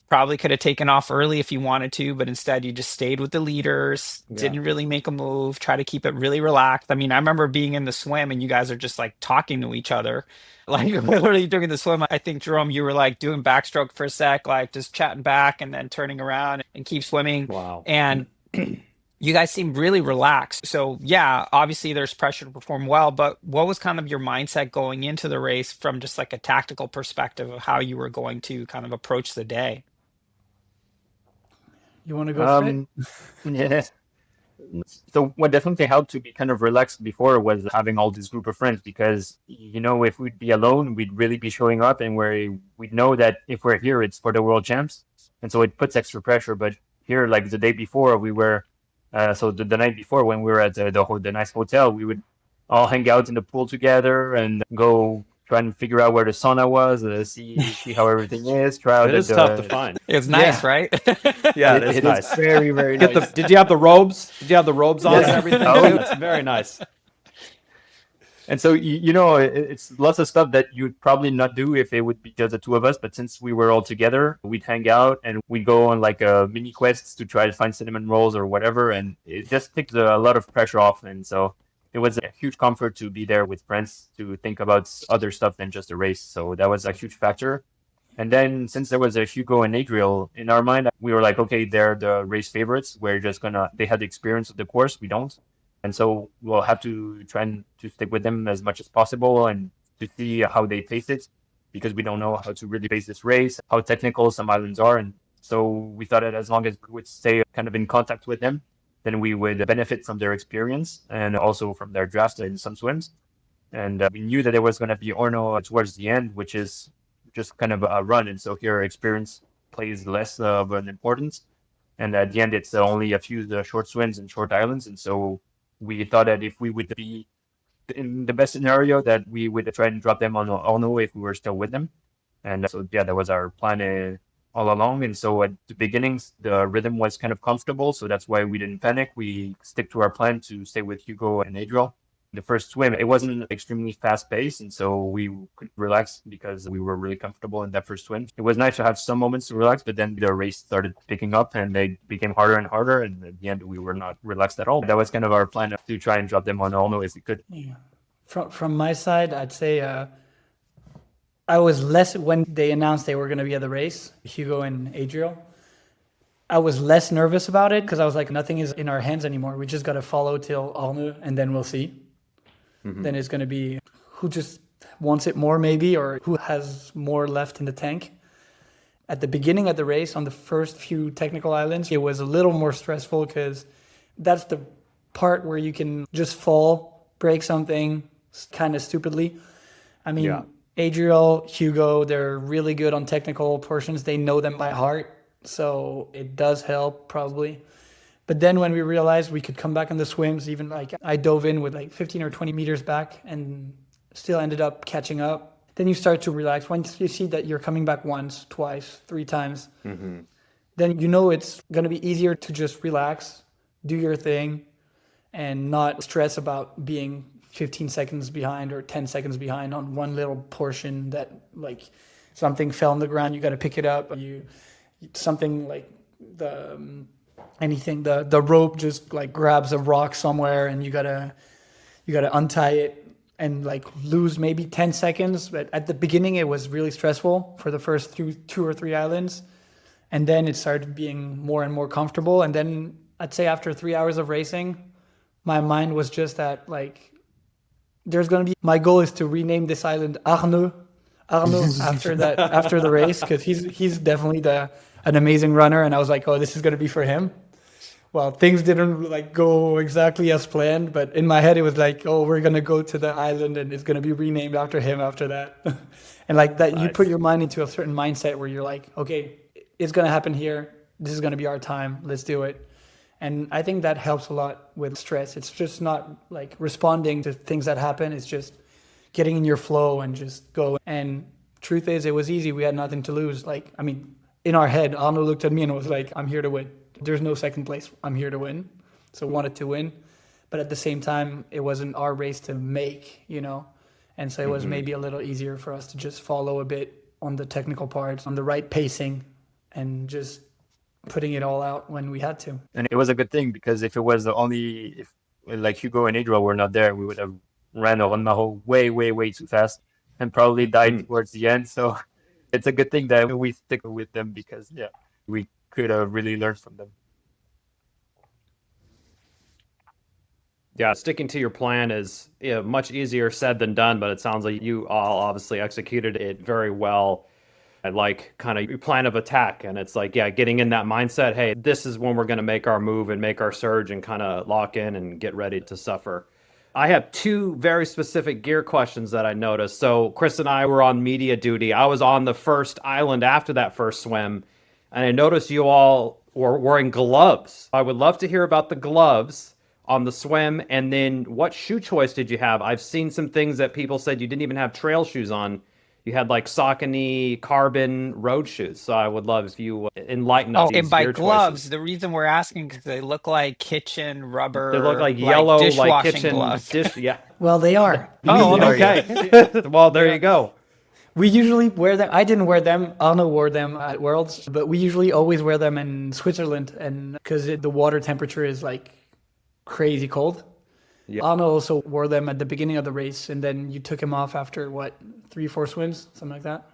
Speaker 3: probably could have taken off early if you wanted to, but instead you just stayed with the leaders, didn't really make a move, try to keep it really relaxed. I mean, I remember being in the swim and you guys are just like talking to each other. Like literally during the swim, I think Jerome, you were like doing backstroke for a sec, like just chatting back and then turning around and keep swimming.
Speaker 5: Wow.
Speaker 3: And you guys seem really relaxed. So yeah, obviously there's pressure to perform well, but what was kind of your mindset going into the race from just like a tactical perspective of how you were going to kind of approach the day?
Speaker 4: You want to go for it?
Speaker 1: Yeah. So what definitely helped to be kind of relaxed before was having all this group of friends, because if we'd be alone, we'd really be showing up, and we'd know that if we're here, it's for the world champs, and so it puts extra pressure. But here, like the day before, we were the night before when we were at the nice hotel, we would all hang out in the pool together and go try and figure out where the sauna was, see how everything is. Try out.
Speaker 5: It is tough to find.
Speaker 3: It's nice, right?
Speaker 5: Yeah, it is nice.
Speaker 1: Very, very nice.
Speaker 5: Did you have the robes? Did you have the robes on and everything?
Speaker 1: Oh.
Speaker 5: It's very nice.
Speaker 1: And so, it's lots of stuff that you'd probably not do if it would be just the two of us. But since we were all together, we'd hang out and we'd go on like mini quests to try to find cinnamon rolls or whatever. And it just takes a lot of pressure off. And so it was a huge comfort to be there with friends to think about other stuff than just a race. So that was a huge factor. And then since there was a Hugo and Adriel in our mind, we were like, okay, they're the race favorites. They had the experience of the course, we don't. And so we'll have to try and to stick with them as much as possible and to see how they pace it, because we don't know how to really pace this race, how technical some islands are. And so we thought that as long as we would stay kind of in contact with them, then we would benefit from their experience and also from their draft in some swims. And we knew that there was going to be Orno towards the end, which is just kind of a run. And so here experience plays less of an importance. And at the end, it's only a few short swims and short islands. And so we thought that if we would be in the best scenario, that we would try and drop them on Orno if we were still with them. And so, yeah, that was our plan all along. And so at the beginnings, the rhythm was kind of comfortable. So that's why we didn't panic. We stick to our plan to stay with Hugo and Adriel. The first swim, it wasn't extremely fast paced, and so we could relax because we were really comfortable in that first swim. It was nice to have some moments to relax, but then the race started picking up and they became harder and harder, and at the end we were not relaxed at all. That was kind of our plan, to try and drop them on Olmo if we could.
Speaker 4: Yeah. From my side, I'd say I was less, when they announced they were going to be at the race, Hugo and Adriel, I was less nervous about it because I was like, nothing is in our hands anymore. We just got to follow till Arnaud and then we'll see. Then it's going to be who just wants it more maybe, or who has more left in the tank. At the beginning of the race, on the first few technical islands, it was a little more stressful because that's the part where you can just fall, break something kind of stupidly. I mean, Adriel, Hugo, they're really good on technical portions. They know them by heart. So it does help probably. But then when we realized we could come back on the swims, even like I dove in with like 15 or 20 meters back and still ended up catching up. Then you start to relax. Once you see that you're coming back once, twice, 3 times, then you know it's going to be easier to just relax, do your thing, and not stress about being 15 seconds behind or 10 seconds behind on one little portion that like something fell on the ground, you got to pick it up. Something like the rope just like grabs a rock somewhere and you gotta untie it and like lose maybe 10 seconds. But at the beginning it was really stressful for the first 2 or 3 islands, and then it started being more and more comfortable. And then I'd say after 3 hours of racing, my mind was just that like my goal is to rename this island Arnaud after the race, because he's definitely an amazing runner, and I was like, oh, this is going to be for him. Well, things didn't like go exactly as planned, but in my head it was like, oh, we're going to go to the island and it's going to be renamed after him after that. And like that, you put your mind into a certain mindset where you're like, okay, it's going to happen here. This is going to be our time. Let's do it. And I think that helps a lot with stress. It's just not like responding to things that happen. It's just getting in your flow and just go. And truth is, it was easy. We had nothing to lose. Like, I mean, in our head, Arnaud looked at me and was like, I'm here to win. There's no second place. I'm here to win. So wanted to win. But at the same time, it wasn't our race to make, you know? And so it was maybe a little easier for us to just follow a bit on the technical parts, on the right pacing, and just putting it all out when we had to.
Speaker 1: And it was a good thing, because if it was if like Hugo and Adriel were not there, we would have ran a Ronmaro way, way, way too fast and probably died towards the end. So it's a good thing that we stick with them, because we could have really learned from them.
Speaker 5: Yeah, sticking to your plan is much easier said than done, but it sounds like you all obviously executed it very well. I like kind of your plan of attack, and it's like, getting in that mindset, hey, this is when we're going to make our move and make our surge and kind of lock in and get ready to suffer. I have 2 very specific gear questions that I noticed. So Chris and I were on media duty. I was on the first island after that first swim, and I noticed you all were wearing gloves. I would love to hear about the gloves on the swim, and then what shoe choice did you have? I've seen some things that people said you didn't even have trail shoes on. You had like Saucony carbon road shoes. So I would love if you enlighten us.
Speaker 3: Oh, and by gloves, choices. The reason we're asking because they look like kitchen rubber.
Speaker 5: They look like yellow, like kitchen
Speaker 3: gloves.
Speaker 5: dish. Yeah.
Speaker 4: Well, they are.
Speaker 5: Okay. Well, there you go.
Speaker 4: We usually wear them. I didn't wear them. Arnaud wore them at Worlds, but we usually always wear them in Switzerland, and because the water temperature is like crazy cold. Yeah. Arnaud also wore them at the beginning of the race, and then you took him off after 3-4 swims, something like that.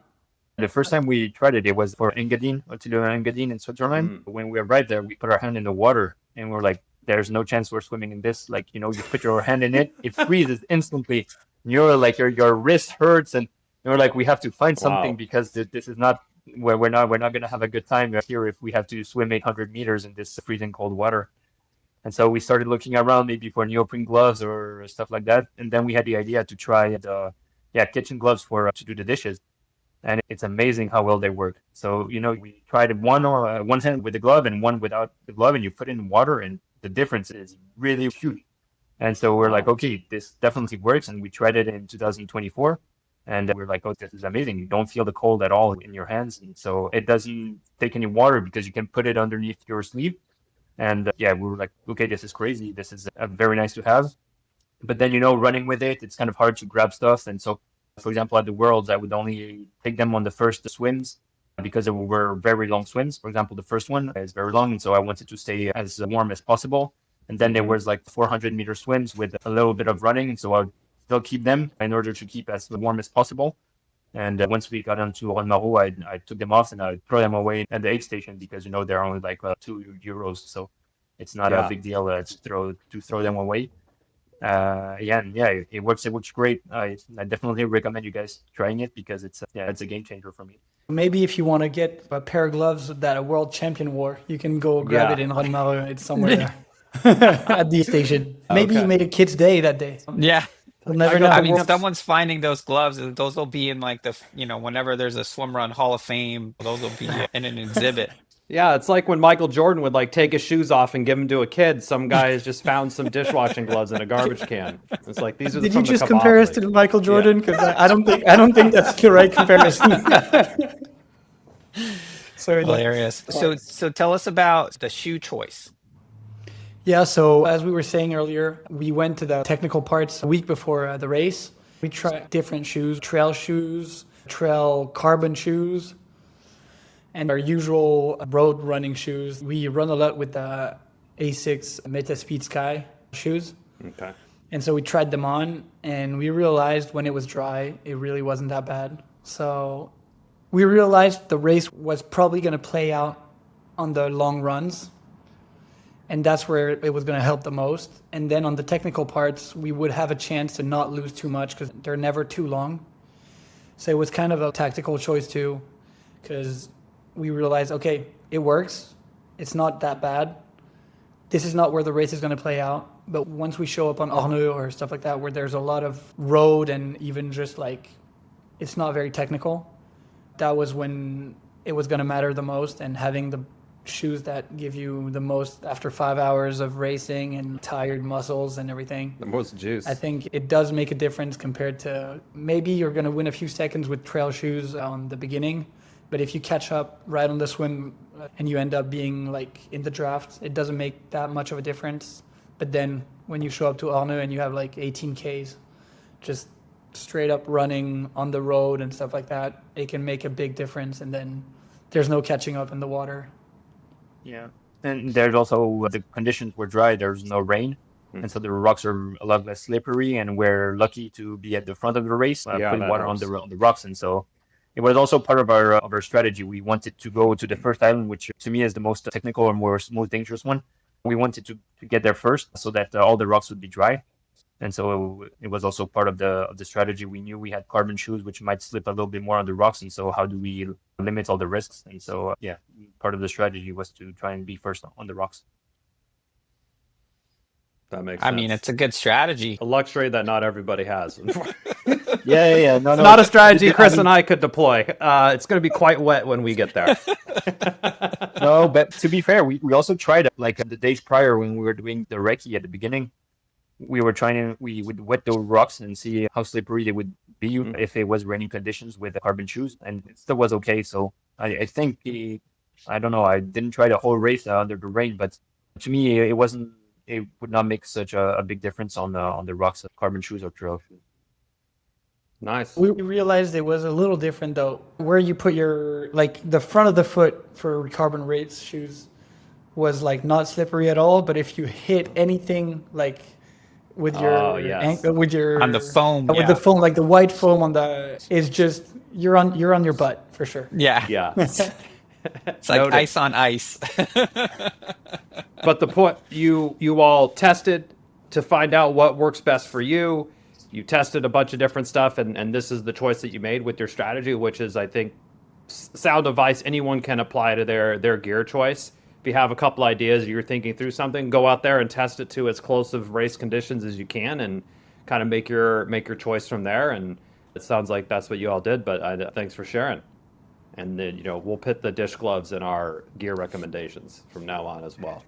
Speaker 1: The first time we tried it, it was for Engadine, to do Engadine in Switzerland. When we arrived there, we put our hand in the water and we're like, there's no chance we're swimming in this. Like, you put your hand in it, it freezes instantly. And you're like, your wrist hurts, and you're like, we have to find something because this is not where we're not going to have a good time here if we have to swim 800 meters in this freezing cold water. And so we started looking around maybe for neoprene gloves or stuff like that. And then we had the idea to try kitchen gloves for to do the dishes. And it's amazing how well they work. So, we tried one hand with the glove and one without the glove, and you put it in water, and the difference is really huge. And so we're like, okay, this definitely works. And we tried it in 2024. And we're like, oh, this is amazing. You don't feel the cold at all in your hands. And so it doesn't take any water because you can put it underneath your sleeve. And we were like, okay, this is crazy. This is very nice to have. But then, running with it, it's kind of hard to grab stuff. And so, for example, at the Worlds, I would only take them on the first swims because they were very long swims. For example, the first one is very long. And so I wanted to stay as warm as possible. And then there was like 400-meter swims with a little bit of running. And so I would still keep them in order to keep as warm as possible. And once we got onto Ronmaro, I took them off and I throw them away at the aid station because, they're only like €2. So it's not a big deal to throw them away. It works great. I definitely recommend you guys trying it because it's a game changer for me.
Speaker 4: Maybe if you want to get a pair of gloves that a world champion wore, you can go grab it in Ronmaro. It's somewhere there at the station. Maybe you made a kid's day that day.
Speaker 3: Yeah.
Speaker 4: We'll never know.
Speaker 3: I mean, someone's finding those gloves. Those will be in like whenever there's a Swimrun Hall of Fame, those will be in an exhibit.
Speaker 5: Yeah, it's like when Michael Jordan would like take his shoes off and give them to a kid. Some guy has just found some dishwashing gloves in a garbage can. It's like these are.
Speaker 4: Did you just compare us to Michael Jordan? Because I don't think that's the right comparison. Sorry,
Speaker 3: hilarious. So tell us about the shoe choice.
Speaker 4: Yeah, so as we were saying earlier, we went to the technical parts a week before the race. We tried different shoes, trail carbon shoes, and our usual road running shoes. We run a lot with the Asics Metaspeed Sky shoes.
Speaker 5: Okay.
Speaker 4: And so we tried them on, and we realized when it was dry, it really wasn't that bad. So we realized the race was probably going to play out on the long runs. And that's where it was going to help the most. And then on the technical parts, we would have a chance to not lose too much because they're never too long. So it was kind of a tactical choice too, because we realized, okay, it works. It's not that bad. This is not where the race is going to play out. But once we show up on Orneux or stuff like that, where there's a lot of road and even just like, it's not very technical, that was when it was going to matter the most. And having the shoes that give you the most after 5 hours of racing and tired muscles and everything.
Speaker 5: The most juice.
Speaker 4: I think it does make a difference compared to maybe you're going to win a few seconds with trail shoes on the beginning, but if you catch up right on the swim and you end up being like in the draft, it doesn't make that much of a difference. But then when you show up to Orneux and you have like 18 Ks, just straight up running on the road and stuff like that, it can make a big difference. And then there's no catching up in the water.
Speaker 1: Yeah, and there's also the conditions were dry. There's no rain, and so the rocks are a lot less slippery. And we're lucky to be at the front of the race, putting water on the rocks. And so it was also part of our strategy. We wanted to go to the first island, which to me is the most technical and most dangerous one. We wanted to get there first so that all the rocks would be dry. And so it was also part of the strategy. We knew we had carbon shoes, which might slip a little bit more on the rocks. And so how do we limit all the risks? And so, part of the strategy was to try and be first on the rocks.
Speaker 5: That makes sense.
Speaker 3: I mean, it's a good strategy.
Speaker 5: A luxury that not everybody has.
Speaker 1: Yeah. No,
Speaker 5: not a strategy Chris and I could deploy. It's going to be quite wet when we get there.
Speaker 1: No, but to be fair, we also tried like the days prior when we were doing the recce at the beginning. We would wet the rocks and see how slippery they would be if it was raining conditions with the carbon shoes, and it still was okay. So I think I don't know. I didn't try the whole race under the rain, but to me, it would not make such a big difference on the rocks of carbon shoes or trail shoes.
Speaker 5: Nice.
Speaker 4: We realized it was a little different though. Where you put the front of the foot for carbon race shoes was like not slippery at all, but if you hit anything like with
Speaker 5: Oh,
Speaker 4: your
Speaker 5: yes.
Speaker 4: with your
Speaker 3: On the foam,
Speaker 4: with
Speaker 3: yeah.
Speaker 4: the foam, like the white foam on the is just you're on your butt for sure.
Speaker 3: Yeah.
Speaker 5: Yeah.
Speaker 3: It's like
Speaker 5: Noted.
Speaker 3: ice on ice.
Speaker 5: But the point, you all tested to find out what works best for you. You tested a bunch of different stuff, and this is the choice that you made with your strategy, which is, I think, sound advice anyone can apply to their gear choice. If you have a couple ideas, you're thinking through something, go out there and test it to as close of race conditions as you can, and kind of make your choice from there. And it sounds like that's what you all did. But thanks for sharing. And then we'll put the dish gloves in our gear recommendations from now on as well.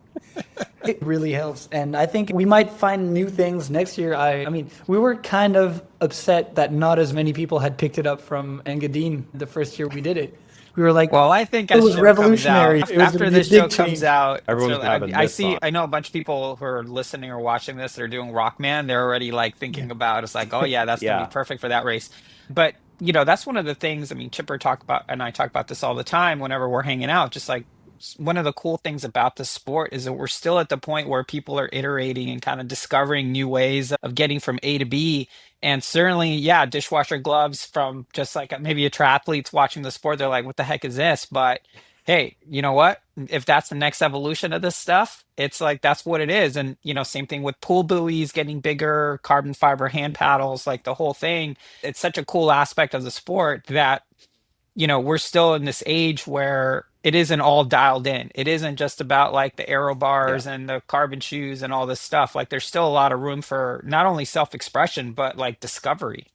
Speaker 4: It really helps. And I think we might find new things next year. I mean, we were kind of upset that not as many people had picked it up from Engadine the first year we did it. We were like,
Speaker 3: Well, I think
Speaker 4: it
Speaker 3: as
Speaker 4: was
Speaker 3: show comes
Speaker 4: revolutionary.
Speaker 3: out,
Speaker 4: It was
Speaker 3: after
Speaker 4: gonna be a
Speaker 3: this show
Speaker 4: big
Speaker 3: comes
Speaker 4: change.
Speaker 3: out,
Speaker 5: Everyone's gonna have a
Speaker 3: I
Speaker 5: mitts
Speaker 3: see,
Speaker 5: on.
Speaker 3: I know a bunch of people who are listening or watching this that are doing Rockman. They're already like thinking about it's like, oh yeah, that's gonna be
Speaker 5: Yeah.
Speaker 3: perfect for that race. But that's one of the things. I mean, Chipper talk about, and I talk about this all the time whenever we're hanging out. Just like one of the cool things about the sport is that we're still at the point where people are iterating and kind of discovering new ways of getting from A to B. And certainly, yeah, dishwasher gloves from just like maybe a triathlete's watching the sport, they're like, what the heck is this? But hey, you know what? If that's the next evolution of this stuff, it's like that's what it is. And same thing with pool buoys getting bigger, carbon fiber hand paddles, like the whole thing. It's such a cool aspect of the sport that we're still in this age where it isn't all dialed in. It isn't just about like the aero
Speaker 5: Yeah.
Speaker 3: bars and the carbon shoes and all this stuff. Like there's still a lot of room for not only self-expression, but like discovery.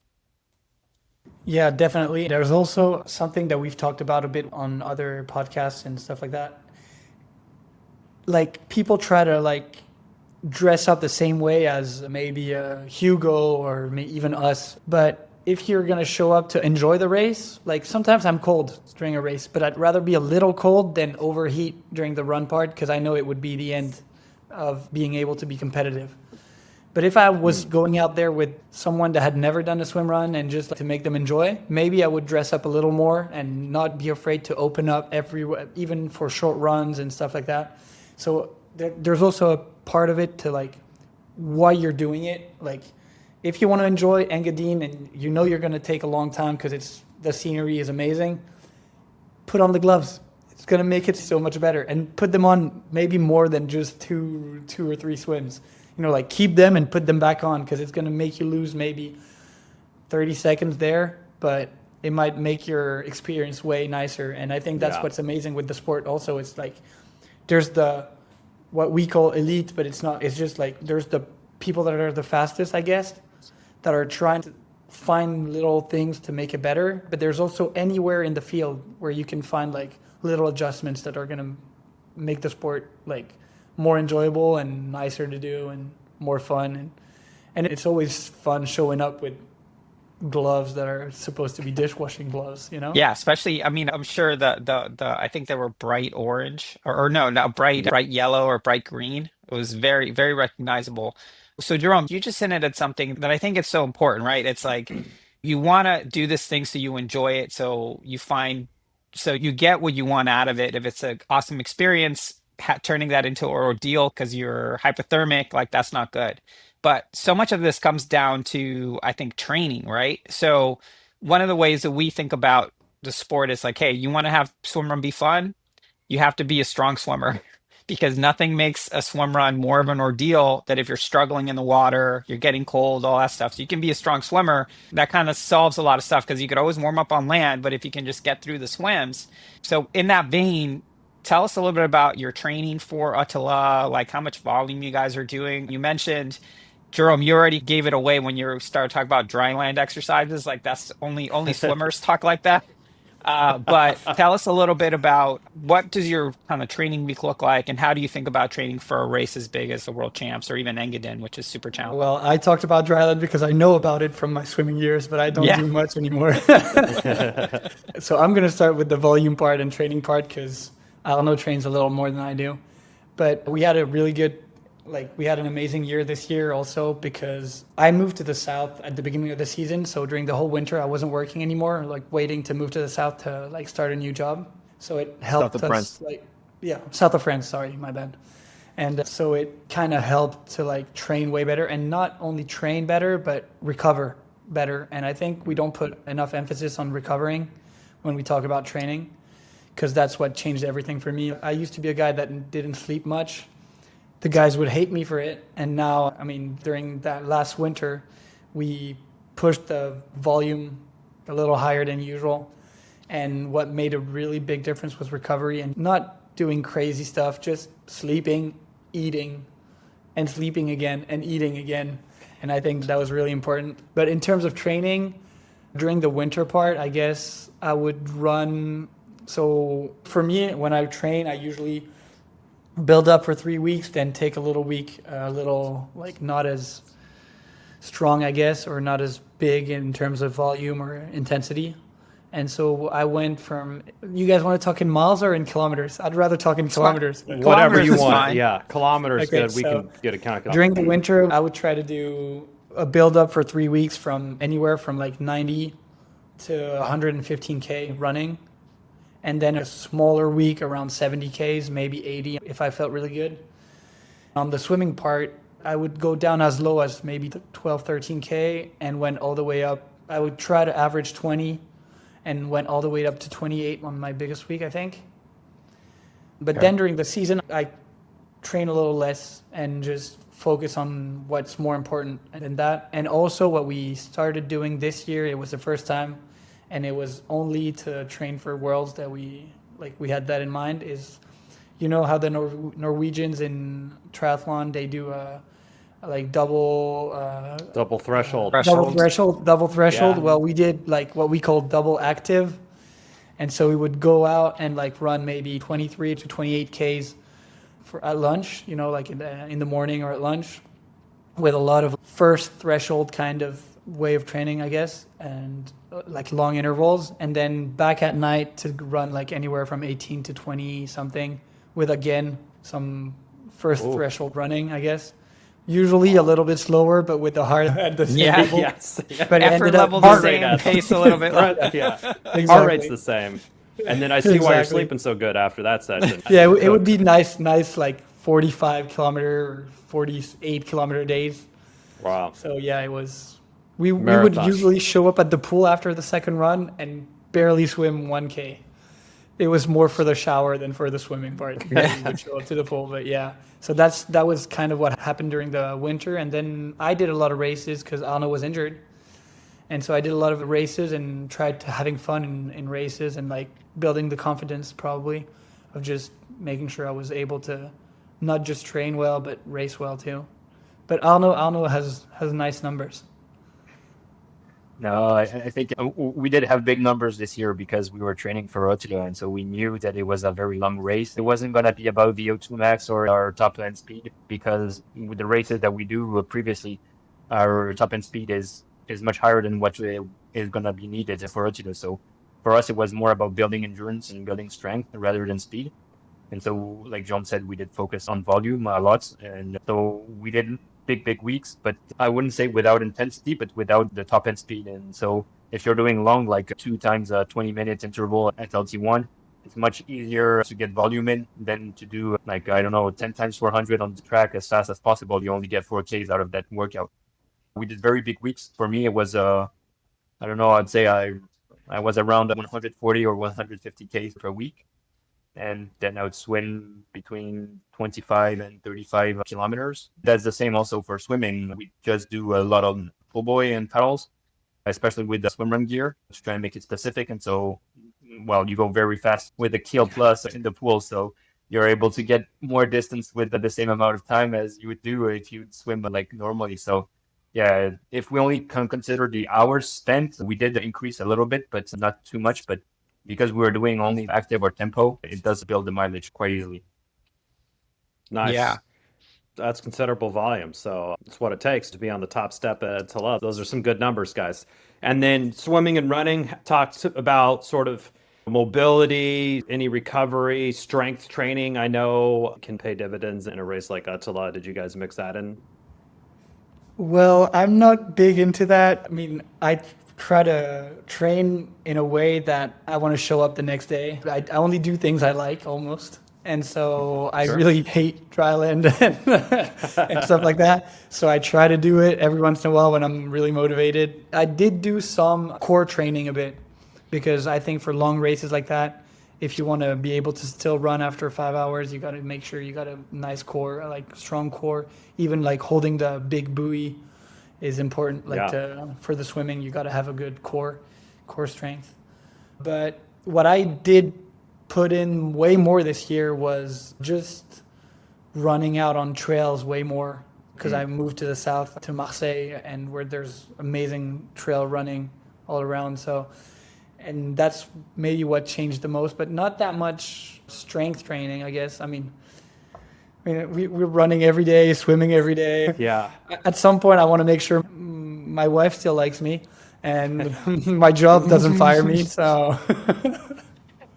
Speaker 4: Yeah, definitely. There's also something that we've talked about a bit on other podcasts and stuff like that. Like people try to like dress up the same way as maybe Hugo or even us. But if you're going to show up to enjoy the race, like sometimes I'm cold during a race, but I'd rather be a little cold than overheat during the run part because I know it would be the end of being able to be competitive. But if I was going out there with someone that had never done a swim run and just to make them enjoy, maybe I would dress up a little more and not be afraid to open up everywhere, even for short runs and stuff like that. So there's also a part of it to like why you're doing it. Like if you want to enjoy Engadine and you're going to take a long time because the scenery is amazing, put on the gloves. It's going to make it so much better, and put them on maybe more than just two or three swims. Like keep them and put them back on because it's going to make you lose maybe 30 seconds there, but it might make your experience way nicer. And I think that's what's amazing with the sport also. It's like there's what we call elite, but it's not. It's just like there's the people that are the fastest, I guess, that are trying to find little things to make it better. But there's also anywhere in the field where you can find like little adjustments that are going to make the sport like more enjoyable and nicer to do and more fun. And it's always fun showing up with gloves that are supposed to be dishwashing gloves,
Speaker 3: Yeah, especially, I mean, I'm sure the I think they were bright orange or no, not bright yellow or bright green. It was very, very recognizable. So Jerome, you just hinted at something that I think is so important, right? It's like you want to do this thing so you enjoy it, so you get what you want out of it. If it's an awesome experience, turning that into an ordeal because you're hypothermic, like that's not good. But so much of this comes down to, I think, training, right? So one of the ways that we think about the sport is like, hey, you want to have swim run be fun? You have to be a strong swimmer because nothing makes a swim run more of an ordeal than if you're struggling in the water, you're getting cold, all that stuff. So you can be a strong swimmer. That kind of solves a lot of stuff because you could always warm up on land, but if you can just get through the swims. So in that vein, tell us a little bit about your training for Attila, like how much volume you guys are doing. You mentioned Jerome, you already gave it away when you started talking about dry land exercises. Like that's only swimmers talk like that. But tell us a little bit about what does your kind of training week look like, and how do you think about training for a race as big as the World Champs or even Engadin, which is super challenging?
Speaker 4: Well, I talked about dryland because I know about it from my swimming years, but I don't do much anymore. So I'm going to start with the volume part and training part because Arnaud trains a little more than I do. But we had a really good, we had an amazing year this year also because I moved to the south at the beginning of the season. So during the whole winter, I wasn't working anymore, waiting to move to the south to start a new job. So it helped
Speaker 1: South of
Speaker 4: us.
Speaker 1: France.
Speaker 4: South of France. Sorry, my bad. And so it kind of helped to like train way better, and not only train better, but recover better. And I think we don't put enough emphasis on recovering when we talk about training, because that's what changed everything for me. I used to be a guy that didn't sleep much. The guys would hate me for it. And now, I mean, during that last winter, we pushed the volume a little higher than usual. And what made a really big difference was recovery and not doing crazy stuff, just sleeping, eating, and sleeping again and eating again. And I think that was really important. But in terms of training, during the winter part, I guess I would run. So for me, when I train, I usually build up for 3 weeks, then take a little week, a little like not as strong, I guess, or not as big in terms of volume or intensity. And so I went from, you guys want to talk in miles or in kilometers? I'd rather talk in kilometers.
Speaker 5: Whatever
Speaker 3: Kilometers
Speaker 5: you
Speaker 3: is
Speaker 5: want.
Speaker 3: fine.
Speaker 5: Yeah, kilometers
Speaker 4: Okay,
Speaker 5: good. We
Speaker 4: so
Speaker 5: can get a count.
Speaker 4: During the winter, I would try to do a build up for 3 weeks from anywhere from like 90 to 115K running. And then a smaller week around 70Ks, maybe 80 if I felt really good. On the swimming part, I would go down as low as maybe 12, 13K and went all the way up. I would try to average 20 and went all the way up to 28 on my biggest week, I think. But then during the season, I train a little less and just focus on what's more important than that. And also what we started doing this year, it was the first time, and it was only to train for Worlds that we had that in mind, is, you know how the Norwegians in triathlon, they do like double
Speaker 5: threshold.
Speaker 4: double threshold.
Speaker 5: Yeah.
Speaker 4: Well, we did like what we call double active. And so we would go out and like run maybe 23 to 28 Ks at lunch, you know, like in the morning or at lunch, with a lot of first threshold kind of way of training, I guess, and like long intervals. And then back at night to run like anywhere from 18 to 20 something, with again some first threshold running, I guess. Usually a little bit slower, but with the heart at the same level.
Speaker 5: Yes.
Speaker 4: But it
Speaker 3: Effort
Speaker 4: ended up
Speaker 3: level the
Speaker 4: heart
Speaker 3: same,
Speaker 4: rate.
Speaker 3: pace a little bit.
Speaker 5: Yeah.
Speaker 4: Exactly.
Speaker 5: Heart rate's the same. And then I see why you're
Speaker 4: Exactly.
Speaker 5: sleeping so good after that session.
Speaker 4: Yeah, it would be nice like 45 kilometer or 48 kilometer days.
Speaker 5: Wow.
Speaker 4: So yeah, it was. We would
Speaker 5: Marathon.
Speaker 4: usually show up at the pool after the second run and barely swim 1K. It was more for the shower than for the swimming part. We would show up to the pool, but yeah. So that was kind of what happened during the winter. And then I did a lot of races because Arno was injured. And so I did a lot of races and tried to having fun in races and like building the confidence probably of just making sure I was able to not just train well, but race well too. But Arno has nice numbers.
Speaker 1: No, I think we did have big numbers this year because we were training for Rotterdam, and so we knew that it was a very long race. It wasn't going to be about VO2 max or our top end speed, because with the races that we do previously, our top end speed is much higher than what is going to be needed for Rotterdam. So for us, it was more about building endurance and building strength rather than speed. And so, like John said, we did focus on volume a lot. And so we did big weeks, but I wouldn't say without intensity, but without the top end speed. And so if you're doing long, like 2 times a 20-minute interval at LT1, it's much easier to get volume in than to do like, I don't know, 10 times 400 on the track as fast as possible. You only get 4Ks out of that workout. We did very big weeks. For me, it was, I don't know, I'd say I was around 140 or 150 Ks per week. And then I would swim between 25 and 35 kilometers. That's the same also for swimming. We just do a lot of pull buoy and paddles, especially with the swimrun gear, to try and make it specific. And so, well, you go very fast with the Keel Plus in the pool, so you're able to get more distance with the same amount of time as you would do if you swim like normally. So yeah, if we only can consider the hours spent, we did increase a little bit, but not too much. But because we were doing only active or tempo, it does build the mileage quite easily.
Speaker 5: Nice.
Speaker 3: Yeah.
Speaker 5: That's considerable volume. So it's what it takes to be on the top step at Taleb. Those are some good numbers, guys. And then swimming and running, talked about sort of mobility, any recovery, strength training, I know can pay dividends in a race like Attila. Did you guys mix that in?
Speaker 4: Well, I'm not big into that. I mean, I try to train in a way that I want to show up the next day. I only do things I like almost. And so I
Speaker 5: Sure.
Speaker 4: really hate dry land and stuff like that. So I try to do it every once in a while when I'm really motivated. I did do some core training a bit because I think for long races like that, if you want to be able to still run after 5 hours, you got to make sure you got a nice core, like strong core. Even like holding the big buoy is important. Like
Speaker 5: Yeah.
Speaker 4: for the swimming, you got to have a good core strength. But what I did put in way more this year was just running out on trails way more because I moved to the south to Marseille and where there's amazing trail running all around. So, and that's maybe what changed the most, but not that much strength training, I guess. We're running every day, swimming every day.
Speaker 5: Yeah.
Speaker 4: At some point, I want to make sure my wife still likes me and my job doesn't fire me. So,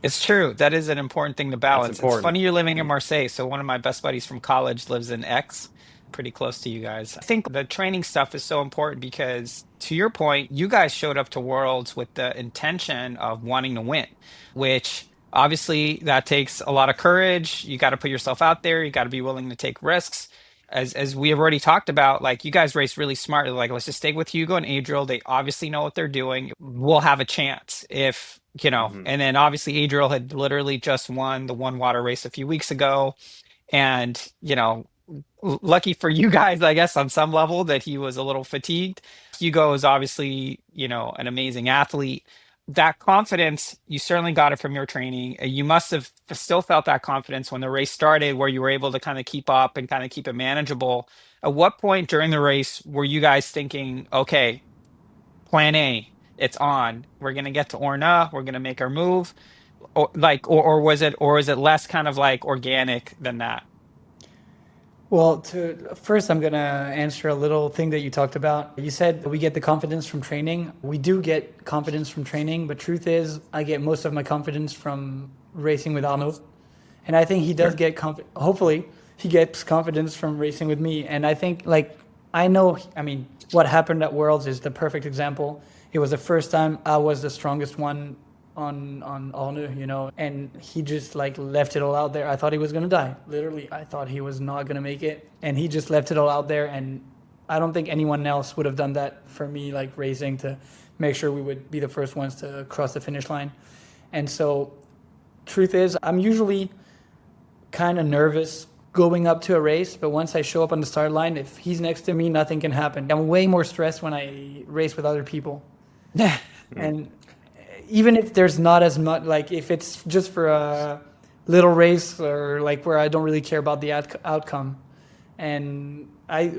Speaker 3: It's true. That is an important thing to
Speaker 5: That's
Speaker 3: balance. It's
Speaker 5: important.
Speaker 3: funny you're living in Marseille. So one of my best buddies from college lives in Aix, pretty close to you guys. I think the training stuff is so important because to your point, you guys showed up to Worlds with the intention of wanting to win, which obviously that takes a lot of courage. You got to put yourself out there. You got to be willing to take risks. As we have already talked about, like you guys race really smart. Like, let's just stay with Hugo and Adriel. They obviously know what they're doing. We'll have a chance if, you know,
Speaker 5: Hmm.
Speaker 3: and then obviously Adriel had literally just won the one water race a few weeks ago. And, you know, lucky for you guys, I guess, on some level that he was a little fatigued. Hugo is obviously, you know, an amazing athlete. That confidence, you certainly got it from your training. You must have still felt that confidence when the race started, where you were able to kind of keep up and kind of keep it manageable. At what point during the race were you guys thinking, okay, plan A, it's on. We're gonna get to Orna, we're gonna make our move, or was it less kind of like organic than that?
Speaker 4: well, to first, I'm gonna answer a little thing that you talked about. You said we get the confidence from training. We do get confidence from training, but truth is, I get most of my confidence from racing with Arnaud, and I think he does
Speaker 5: Sure.
Speaker 4: get hopefully, he gets confidence from racing with me. And I think like I know. I mean, what happened at Worlds is the perfect example. It was the first time I was the strongest one on Arnaud, you know, and he just like left it all out there. I thought he was gonna die. Literally, I thought he was not gonna make it, and he just left it all out there. And I don't think anyone else would have done that for me, like racing to make sure we would be the first ones to cross the finish line. And so, truth is, I'm usually kind of nervous going up to a race, but once I show up on the start line, if he's next to me, nothing can happen. I'm way more stressed when I race with other people. And even if there's not as much, like if it's just for a little race or like where I don't really care about the outcome. And I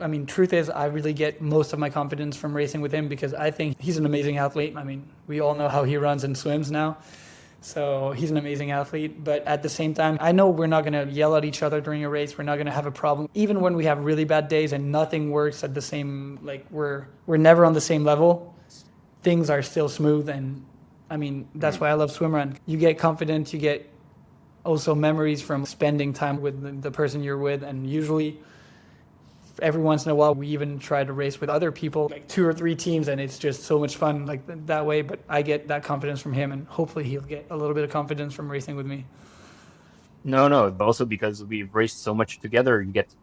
Speaker 4: mean, truth is, I really get most of my confidence from racing with him because I think he's an amazing athlete. I mean, we all know how he runs and swims now. So he's an amazing athlete. But at the same time, I know we're not going to yell at each other during a race. We're not going to have a problem. Even when we have really bad days and nothing works at the same, like we're never on the same level, things are still smooth. And I mean, that's why I love Swimrun. You get confidence, you get also memories from spending time with the person you're with. And usually, every once in a while, we even try to race with other people, like 2 or 3 teams, and it's just so much fun like that way. But I get that confidence from him, and hopefully, he'll get a little bit of confidence from racing with me.
Speaker 1: No, no, but also because we've raced so much together, you get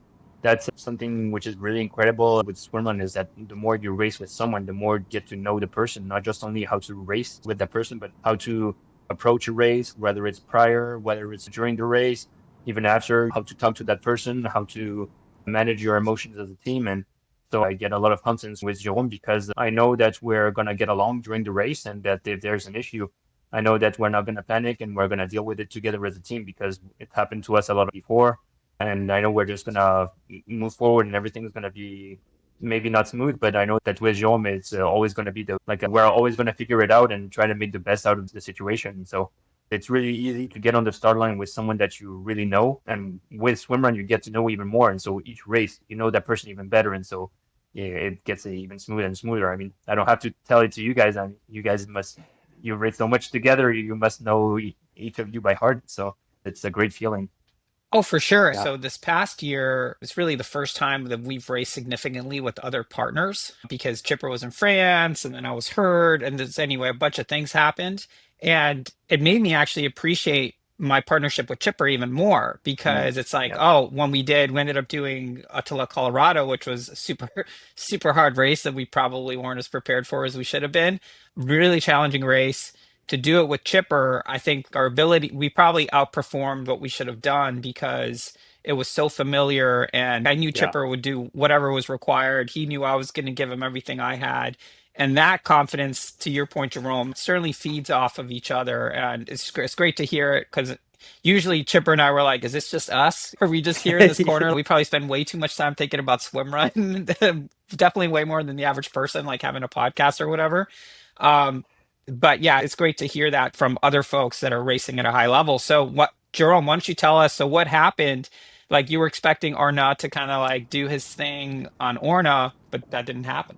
Speaker 1: that's something which is really incredible with Swimrun is that the more you race with someone, the more you get to know the person, not just only how to race with that person, but how to approach a race, whether it's prior, whether it's during the race, even after, how to talk to that person, how to manage your emotions as a team. And so I get a lot of confidence with Jerome because I know that we're gonna get along during the race and that if there's an issue, I know that we're not going to panic and we're going to deal with it together as a team because it happened to us a lot before. And I know we're just going to move forward and everything's going to be maybe not smooth, but I know that with Jerome, it's always going to be we're always going to figure it out and try to make the best out of the situation. So it's really easy to get on the start line with someone that you really know. And with Swimrun, you get to know even more. And so each race, you know that person even better. And so yeah, it gets even smoother and smoother. I mean, I don't have to tell it to you guys. I mean, you guys must you race so much together, you must know each of you by heart. So it's a great feeling.
Speaker 3: Oh, for sure.
Speaker 5: Yeah.
Speaker 3: So this past year, it's really the first time that we've raced significantly with other partners because Chipper was in France and then I was hurt. And anyway, a bunch of things happened. And it made me actually appreciate my partnership with Chipper even more, because it's like,
Speaker 1: Yeah.
Speaker 3: oh, when we ended up doing Attila, Colorado, which was a super, super hard race that we probably weren't as prepared for as we should have been. Really challenging race. To do it with Chipper, I think we probably outperformed what we should have done, because it was so familiar and I knew
Speaker 5: Yeah.
Speaker 3: Chipper would do whatever was required. He knew I was going to give him everything I had. And that confidence, to your point, Jerome, certainly feeds off of each other. And it's great to hear it, because usually Chipper and I were like, is this just us? Are we just here in this corner? We probably spend way too much time thinking about Swimrun. Definitely way more than the average person, like having a podcast or whatever. But yeah, it's great to hear that from other folks that are racing at a high level. So Jerome, why don't you tell us, so what happened? Like, you were expecting Arna to kind of like do his thing on Orna, but that didn't happen.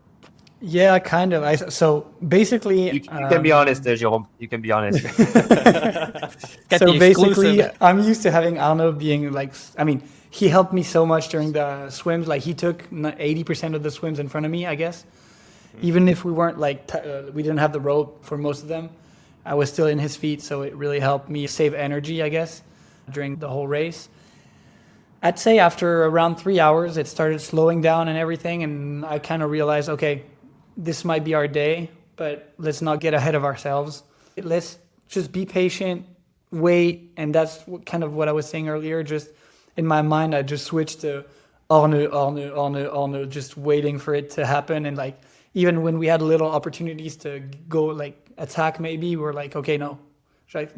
Speaker 4: Yeah, kind of. So basically,
Speaker 1: You can be honest, Jerome. You can be honest.
Speaker 3: Get
Speaker 4: so
Speaker 3: the
Speaker 4: basically,
Speaker 3: exclusive.
Speaker 4: I'm used to having Arno being like, I mean, he helped me so much during the swims. Like, he took 80% of the swims in front of me, I guess. Even if we weren't like, we didn't have the rope for most of them, I was still in his feet. So it really helped me save energy, I guess, during the whole race. I'd say after around 3 hours, it started slowing down and everything. And I kind of realized, okay, this might be our day, but let's not get ahead of ourselves. Let's just be patient, wait. And that's kind of what I was saying earlier. Just in my mind, I just switched to Arne, just waiting for it to happen. And like, even when we had little opportunities to go like attack, maybe we're like, okay, no,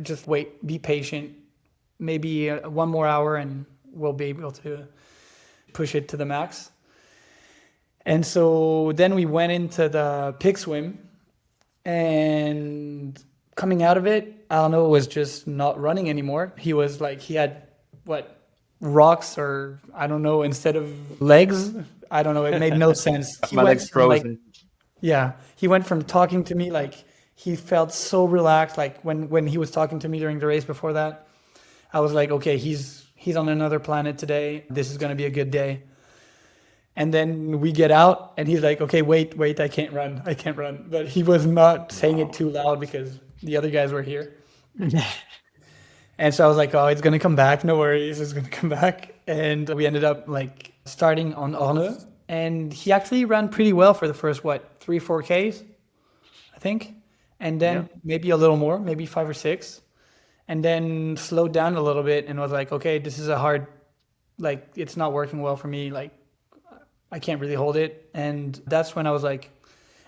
Speaker 4: just wait, be patient. Maybe 1 more hour and we'll be able to push it to the max. And so then we went into the pig swim, and coming out of it, Arnaud was just not running anymore. He was like, he had rocks, or I don't know, instead of legs. I don't know. It made no sense.
Speaker 1: My legs frozen.
Speaker 4: He went from talking to me like he felt so relaxed. Like when he was talking to me during the race before that, I was like, okay, he's on another planet today. This is going to be a good day. And then we get out and he's like, okay, wait, I can't run. But he was not saying it too loud because the other guys were here. And so I was like, oh, it's going to come back. No worries. It's going to come back. And we ended up like starting on Arne. And he actually ran pretty well for the first, 3-4 Ks, I think. And then maybe a little more, maybe 5 or 6. And then slowed down a little bit and was like, okay, this is a hard, like, it's not working well for me. Like, I can't really hold it. And that's when I was like,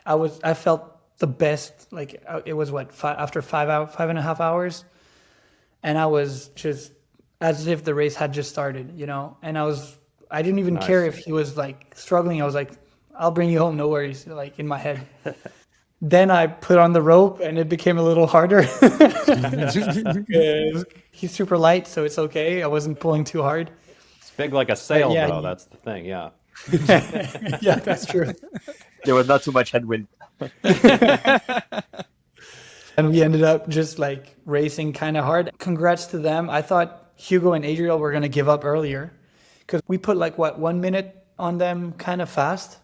Speaker 4: I felt the best. Like, it was after 5.5 hours. And I was just as if the race had just started, and I didn't even care if he was like struggling. I was like, I'll bring you home. No worries. Like, in my head. Then I put on the rope and it became a little harder. He's super light, so it's okay. I wasn't pulling too hard.
Speaker 5: It's big like a sail,
Speaker 4: yeah,
Speaker 5: though. That's the thing. Yeah.
Speaker 4: Yeah, that's true.
Speaker 1: There was not too much headwind.
Speaker 4: And we ended up just like racing kind of hard. Congrats to them. I thought Hugo and Adriel were going to give up earlier because we put 1 minute on them kind of fast.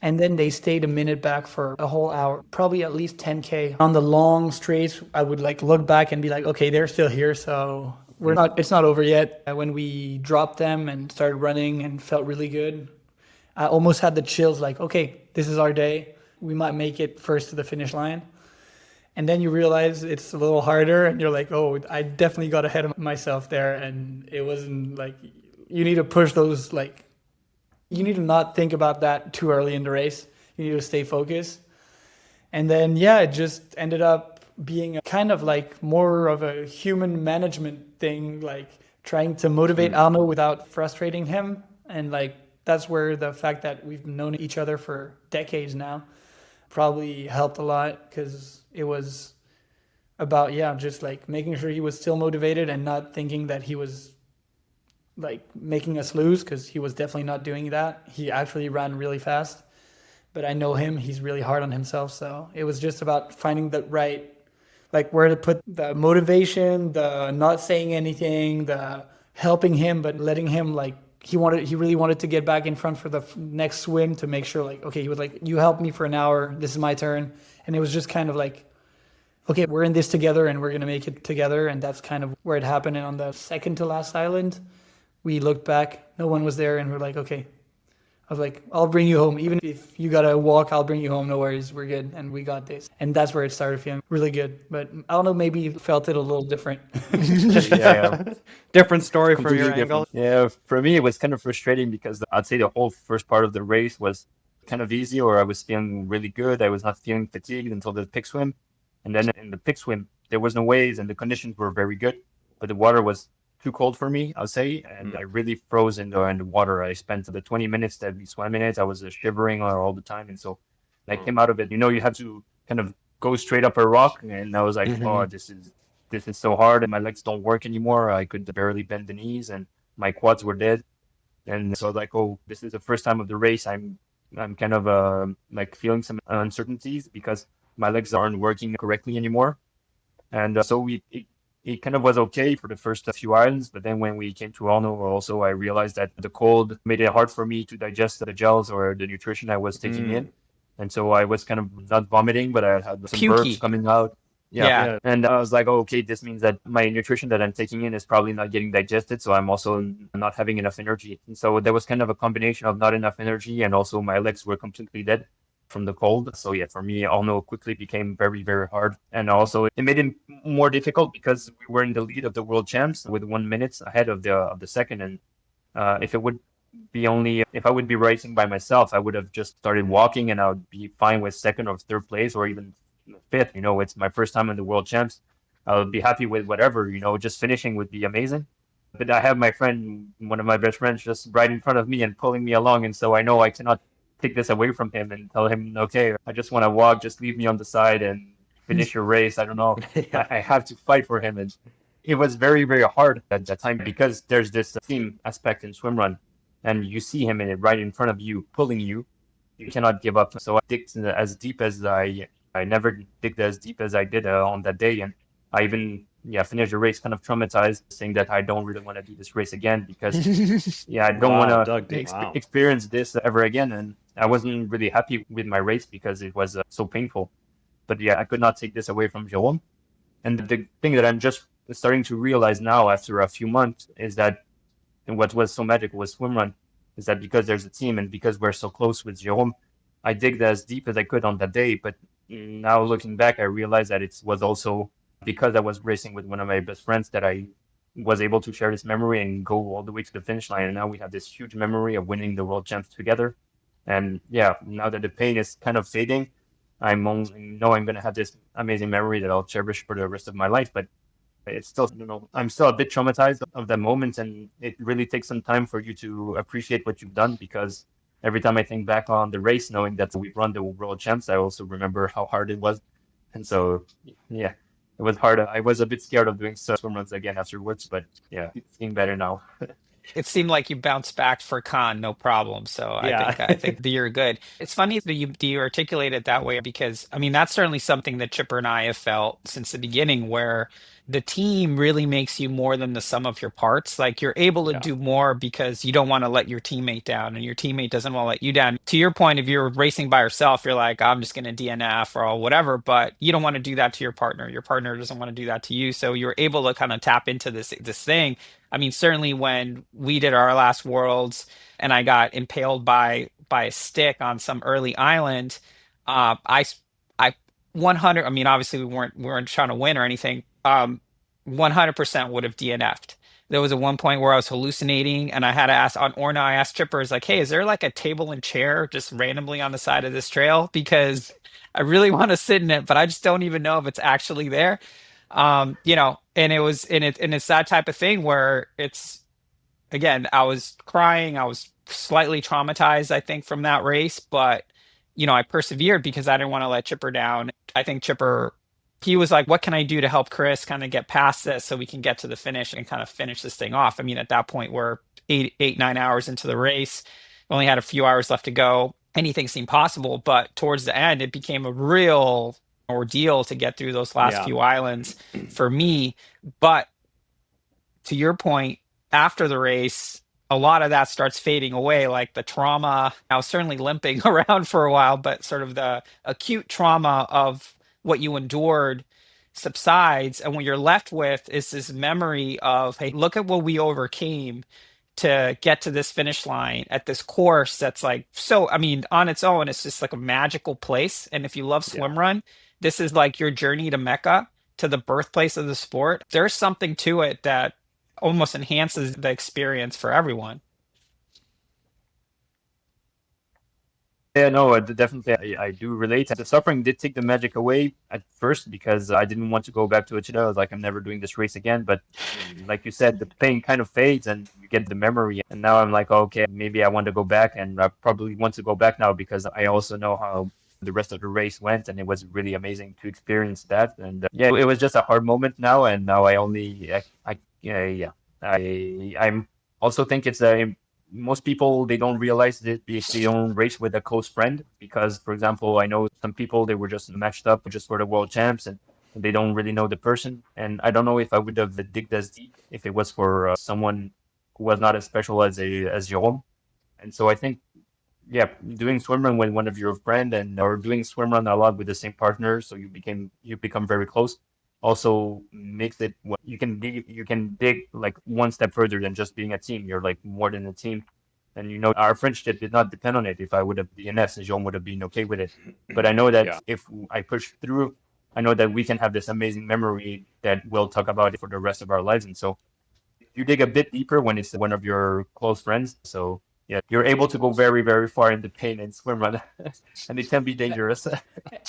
Speaker 4: And then they stayed a minute back for a whole hour, probably at least 10K. On the long straights, I would look back and be like, okay, they're still here. So it's not over yet. When we dropped them and started running and felt really good, I almost had the chills like, okay, this is our day. We might make it first to the finish line. And then you realize it's a little harder and you're like, oh, I definitely got ahead of myself there. And it wasn't like, you need to push those, you need to not think about that too early in the race. You need to stay focused. And then, it just ended up being kind of more of a human management thing, trying to motivate Arno without frustrating him. And that's where the fact that we've known each other for decades now probably helped a lot, because it was about, just making sure he was still motivated and not thinking that he was making us lose, because he was definitely not doing that. He actually ran really fast, but I know him, he's really hard on himself. So it was just about finding the right, where to put the motivation, the not saying anything, the helping him, but letting him he really wanted to get back in front for the next swim to make sure okay, he was you helped me for an hour, this is my turn. And it was just kind of okay, we're in this together and we're going to make it together. And that's kind of where it happened. And on the second to last island, we looked back, no one was there. And we're like, okay, I was like, I'll bring you home. Even if you got to walk, I'll bring you home. No worries. We're good. And we got this. And that's where it started feeling really good. But I don't know, maybe you felt it a little different.
Speaker 1: Yeah,
Speaker 5: Different story from
Speaker 1: completely
Speaker 5: your angle.
Speaker 1: different. Yeah, for me, it was kind of frustrating because I'd say the whole first part of the race was kind of easy, or I was feeling really good. I was not feeling fatigued until the pick swim. And then in the pick swim, there was no waves and the conditions were very good, but the water was too cold for me, I'll say. And I really froze in the water. I spent the 20 minutes that we swam in it. I was shivering all the time. And so I came out of it, you have to kind of go straight up a rock. And I was like, oh, this is so hard, and my legs don't work anymore. I could barely bend the knees, and my quads were dead. And so I was like, oh, this is the first time of the race. I'm kind of like feeling some uncertainties because my legs aren't working correctly anymore. And so it kind of was okay for the first few islands, but then when we came to Arno, also I realized that the cold made it hard for me to digest the gels or the nutrition I was taking in. And so I was kind of not vomiting, but I had some burps
Speaker 3: Pukey.
Speaker 1: coming out. Yeah.
Speaker 3: Yeah.
Speaker 1: And I was like, oh, okay, this means that my nutrition that I'm taking in is probably not getting digested. So I'm also not having enough energy. And so there was kind of a combination of not enough energy, and also my legs were completely dead from the cold. So yeah, for me, Arno quickly became very, very hard. And also it made it more difficult because we were in the lead of the world champs with 1 minute ahead of the second. And if it would be only if I would be racing by myself, I would have just started walking and I would be fine with second or third place or even fifth. It's my first time in the world champs. I would be happy with whatever, just finishing would be amazing. But I have my friend, one of my best friends, just right in front of me and pulling me along. And so I know I cannot take this away from him and tell him, okay, I just want to walk, just leave me on the side and finish your race. I don't know. I have to fight for him. And it was very, very hard at that time because there's this team aspect in swimrun, and you see him in it right in front of you, pulling you. You cannot give up. So I digged as deep as I never digged as deep as I did on that day. And I even finished the race kind of traumatized, saying that I don't really want to do this race again because I don't want to experience this ever again. And I wasn't really happy with my race because it was so painful. But I could not take this away from Jerome. And the thing that I'm just starting to realize now after a few months is that what was so magical with Swimrun is that because there's a team and because we're so close with Jerome, I digged as deep as I could on that day. But now looking back, I realized that it was also because I was racing with one of my best friends that I was able to share this memory and go all the way to the finish line. And now we have this huge memory of winning the world champs together. And now that the pain is kind of fading, I know I'm going to have this amazing memory that I'll cherish for the rest of my life. But it's still, I'm still a bit traumatized of that moment. And it really takes some time for you to appreciate what you've done, because every time I think back on the race, knowing that we've run the world champs, I also remember how hard it was. And so, it was hard. I was a bit scared of doing swim runs again afterwards, but it's getting better now.
Speaker 3: It seemed like you bounced back for Khan, no problem. So I think that you're good. It's funny that you articulate it that way because I mean that's certainly something that Chipper and I have felt since the beginning, where the team really makes you more than the sum of your parts. Like you're able to do more because you don't want to let your teammate down, and your teammate doesn't want to let you down. To your point, if you're racing by yourself, you're like, I'm just going to DNF or whatever, but you don't want to do that to your partner. Your partner doesn't want to do that to you. So you're able to kind of tap into this thing. I mean, certainly when we did our last worlds and I got impaled by a stick on some early island, I 100. I mean, obviously we weren't trying to win or anything. 100% would have DNF'd. There was at one point where I was hallucinating and I had to ask on Orna. I asked Trippers like, "Hey, is there like a table and chair just randomly on the side of this trail? Because I really want to sit in it, but I just don't even know if it's actually there." And it's that type of thing where it's again, I was crying, I was slightly traumatized, I think, from that race, but I persevered because I didn't want to let Chipper down. I think Chipper, he was like, what can I do to help Chris kind of get past this so we can get to the finish and kind of finish this thing off? I mean, at that point, we're 9 hours into the race. We only had a few hours left to go. Anything seemed possible, but towards the end, it became a real ordeal to get through those last few islands for me. But to your point, after the race, a lot of that starts fading away, like the trauma. I was certainly limping around for a while, but sort of the acute trauma of what you endured subsides, and what you're left with is this memory of, hey, look at what we overcame to get to this finish line at this course that's like, so I mean, on its own it's just like a magical place. And if you love
Speaker 5: Yeah.
Speaker 3: swim run, this is like your journey to Mecca, to the birthplace of the sport. There's something to it that almost enhances the experience for everyone.
Speaker 1: Yeah, no, definitely, I do relate. The suffering did take the magic away at first because I didn't want to go back to Wichita. I was like, I'm never doing this race again. But like you said, the pain kind of fades and you get the memory. And now I'm like, okay, maybe I want to go back, and I probably want to go back now because I also know how the rest of the race went, and it was really amazing to experience that. And yeah, it was just a hard moment now, and now I'm also think it's a most people, they don't realize that they don't race with a close friend because, for example, I know some people, they were just matched up just for the world champs, and they don't really know the person. And I don't know if I would have digged as deep if it was for someone who was not as special as Jerome. And so I think, yeah, doing swimrun with one of your friend, and or doing swimrun a lot with the same partner, so you become very close, also makes it you can dig like one step further than just being a team. You're like more than a team. And our friendship did not depend on it. If I would have DNS, Jean would have been okay with it. But I know that
Speaker 5: Yeah.
Speaker 1: if I push through, I know that we can have this amazing memory that we'll talk about it for the rest of our lives. And so you dig a bit deeper when it's one of your close friends. So yeah, you're able to go very, very far in the pain and swimrun, and it can be dangerous.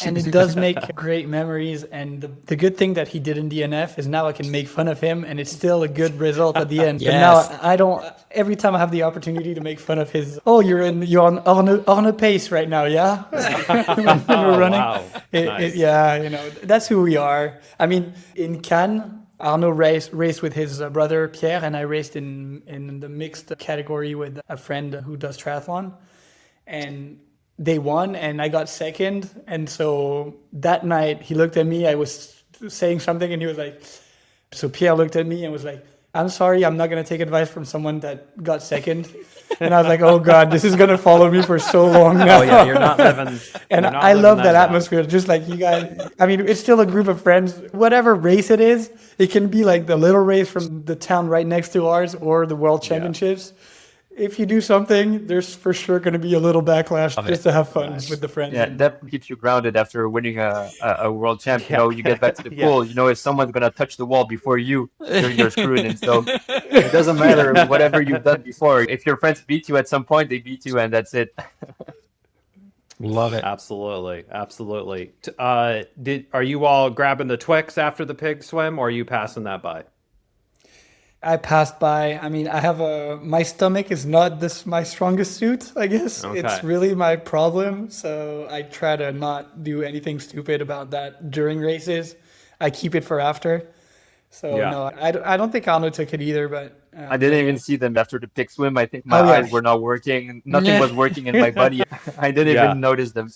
Speaker 4: And it does make great memories. And the good thing that he did in DNF is now I can make fun of him, and it's still a good result at the end.
Speaker 3: Yes.
Speaker 4: But now I don't. Every time I have the opportunity to make fun of his, oh, you're on Arne pace right now, yeah. When we're running,
Speaker 5: Wow. Nice.
Speaker 4: yeah, that's who we are. I mean, in Cannes, Arnaud raced with his brother Pierre, and I raced in the mixed category with a friend who does triathlon, and they won, and I got second. And so that night he looked at me. I was saying something, and he was like, so Pierre looked at me and was like, I'm sorry, I'm not going to take advice from someone that got second. And I was like, oh God, this is going to follow me for so long now.
Speaker 5: Oh yeah, you're not living.
Speaker 4: And
Speaker 5: you're not
Speaker 4: I
Speaker 5: living
Speaker 4: love that
Speaker 5: down.
Speaker 4: atmosphere, just like you guys. I mean, it's still a group of friends. Whatever race it is, it can be like the little race from the town right next to ours or the World Championships. If you do something, there's for sure going to be a little backlash just to have fun with the friends.
Speaker 1: Yeah, that keeps you grounded after winning a world champ. You get back to the
Speaker 5: Yeah.
Speaker 1: pool. If someone's gonna touch the wall before you're screwed. And so it doesn't matter whatever you've done before. If your friends beat you at some point, they beat you, and that's it.
Speaker 3: Love it.
Speaker 5: Absolutely. Are you all grabbing the Twix after the pig swim, or are you passing that by?
Speaker 4: I passed by. I mean, my stomach is not my strongest suit, I guess.
Speaker 5: Okay.
Speaker 4: It's really my problem. So I try to not do anything stupid about that during races. I keep it for after. So
Speaker 5: Yeah.
Speaker 4: no, I don't think Arno took it either, but
Speaker 1: I didn't even see them after the pig swim. I think my
Speaker 4: Oh, yeah.
Speaker 1: eyes were not working. Nothing was working in my body. I didn't
Speaker 5: Yeah.
Speaker 1: even notice them.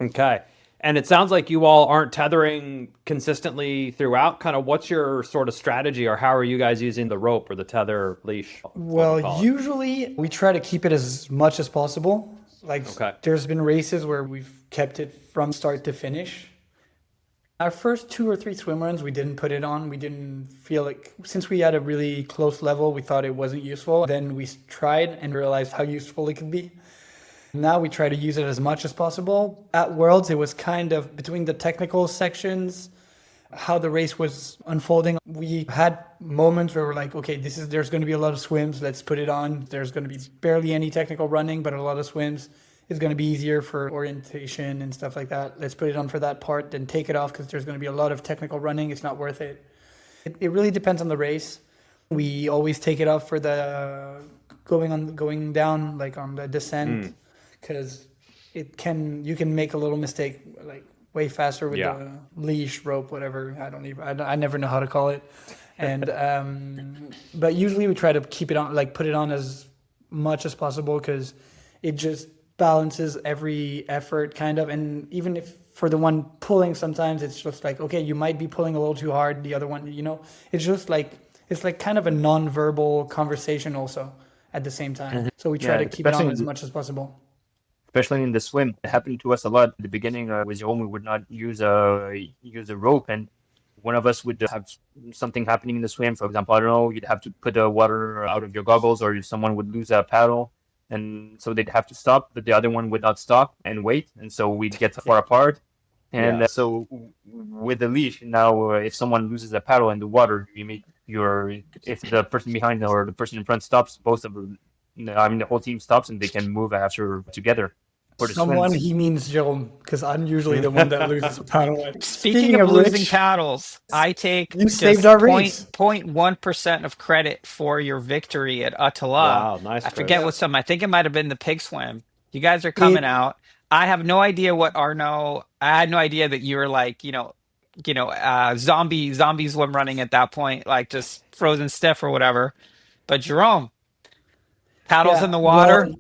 Speaker 5: Okay. And it sounds like you all aren't tethering consistently throughout. Kind of what's your sort of strategy, or how are you guys using the rope or the tether leash?
Speaker 4: well, usually we try to keep it as much as possible. Like
Speaker 5: Okay.
Speaker 4: there's been races where we've kept it from start to finish. Our first 2 or 3 swim runs, we didn't put it on. We didn't feel like, since we had a really close level, we thought it wasn't useful. Then we tried and realized how useful it could be. Now we try to use it as much as possible. At Worlds, it was kind of between the technical sections, how the race was unfolding. We had moments where we're like, okay, there's going to be a lot of swims. Let's put it on. There's going to be barely any technical running, but a lot of swims. It's going to be easier for orientation and stuff like that. Let's put it on for that part, then take it off because there's going to be a lot of technical running. It's not worth it. It really depends on the race. We always take it off for the going down, like on the descent, because you can make a little mistake like way faster with the leash, rope, whatever. I never know how to call it. And but usually we try to keep it on, like put it on as much as possible because it just balances every effort kind of. And even if for the one pulling, sometimes it's just like, okay, you might be pulling a little too hard. The other one, it's just like, it's like kind of a non-verbal conversation also at the same time. So we try to keep it on as much as possible.
Speaker 1: especially in the swim. It happened to us a lot at the beginning. With Jerome, we would not use a rope, and one of us would have something happening in the swim. For example, I don't know, you'd have to put the water out of your goggles, or someone would lose a paddle, and so they'd have to stop, but the other one would not stop and wait, and so we'd get far apart. And so with the leash now, if someone loses a paddle in the water, you make if the person behind or the person in front stops, both of them, the whole team stops and they can move after together for the
Speaker 4: Someone,
Speaker 1: swims.
Speaker 4: he means Jerome, because I'm usually the one that loses a paddle.
Speaker 3: Speaking of losing
Speaker 4: which,
Speaker 3: paddles, I take
Speaker 4: you
Speaker 3: just
Speaker 4: saved our race.
Speaker 3: 0.1% of credit for your victory at Attila.
Speaker 5: Wow, nice,
Speaker 3: I
Speaker 5: Chris.
Speaker 3: forget what I think it might have been the pig swim. You guys are coming out. I have no idea what Arno. I had no idea that you were like, zombie swim running at that point, like just frozen stiff or whatever. But Jerome, paddles in the water.
Speaker 4: Well,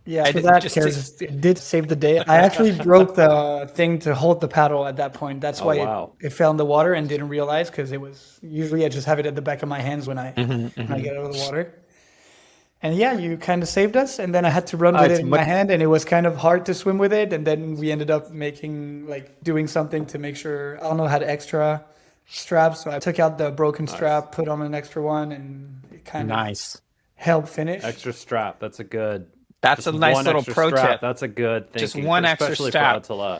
Speaker 4: yeah, for that, because it did save the day. I actually broke the thing to hold the paddle at that point. That's why it fell in the water and didn't realize, because it was usually I just have it at the back of my hands when I get out of the water. And yeah, you kind of saved us, and then I had to run with it in my hand, and it was kind of hard to swim with it. And then we ended up doing something to make sure Arno had extra straps. So I took out the broken strap, put on an extra one, and it kind of helped finish.
Speaker 5: Extra strap. That's a good.
Speaker 3: That's a nice little pro tip.
Speaker 5: That's a good thing.
Speaker 3: Just one extra strap.
Speaker 5: Yeah.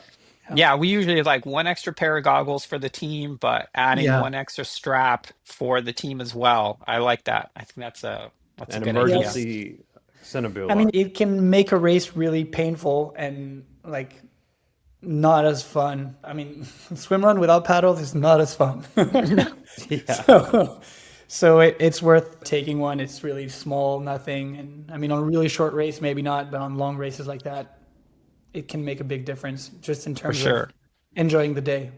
Speaker 3: Yeah, we usually have like one extra pair of goggles for the team, but adding one extra strap for the team as well. I like that. I think that's a good
Speaker 5: emergency Cinnabula.
Speaker 4: I mean, it can make a race really painful and not as fun. I mean, swim run without paddles is not as fun. So it's worth taking one. It's really small, nothing. And I mean, on a really short race, maybe not, but on long races like that, it can make a big difference just in terms of enjoying the day.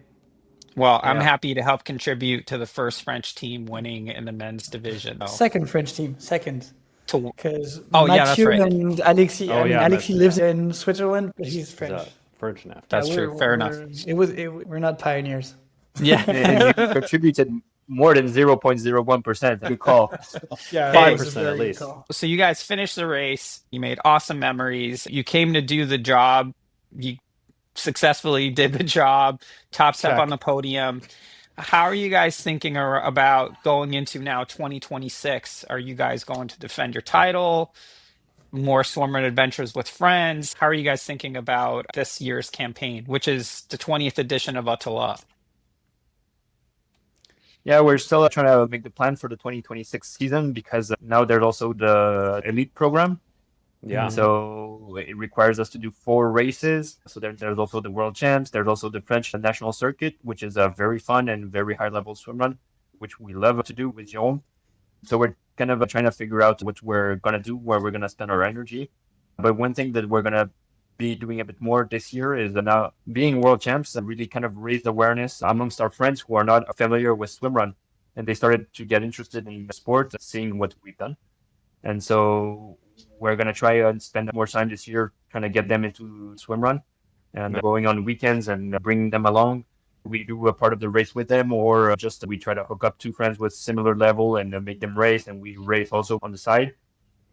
Speaker 3: Well, I'm happy to help contribute to the first French team winning in the men's division.
Speaker 4: Second French team, second. Because
Speaker 3: Mathieu
Speaker 4: and Alexis, Alexis lives in Switzerland, but he's French.
Speaker 5: French now.
Speaker 3: That's true. Fair enough.
Speaker 4: We're not pioneers.
Speaker 3: Yeah.
Speaker 1: And you contributed more than 0.01%. Good call.
Speaker 4: Yeah,
Speaker 5: 5% at least.
Speaker 3: So you guys finished the race. You made awesome memories. You came to do the job. You successfully did the job. Top step on the podium. How are you guys thinking about going into now 2026? Are you guys going to defend your title? More swimrun adventures with friends? How are you guys thinking about this year's campaign, which is the 20th edition of Attila?
Speaker 1: Yeah, we're still trying to make the plan for the 2026 season, because now there's also the elite program.
Speaker 5: Yeah.
Speaker 1: So it requires us to do 4 races. So there's also the world champs. There's also the French national circuit, which is a very fun and very high level swim run, which we love to do with Jerome. So we're kind of trying to figure out what we're going to do, where we're going to spend our energy. But one thing that we're going to be doing a bit more this year is now being world champs and really kind of raised awareness amongst our friends who are not familiar with swimrun, and they started to get interested in the sport, seeing what we've done. And so we're going to try and spend more time this year trying to get them into swimrun and going on weekends and bringing them along. We do a part of the race with them, or just we try to hook up 2 friends with similar level and make them race, and we race also on the side.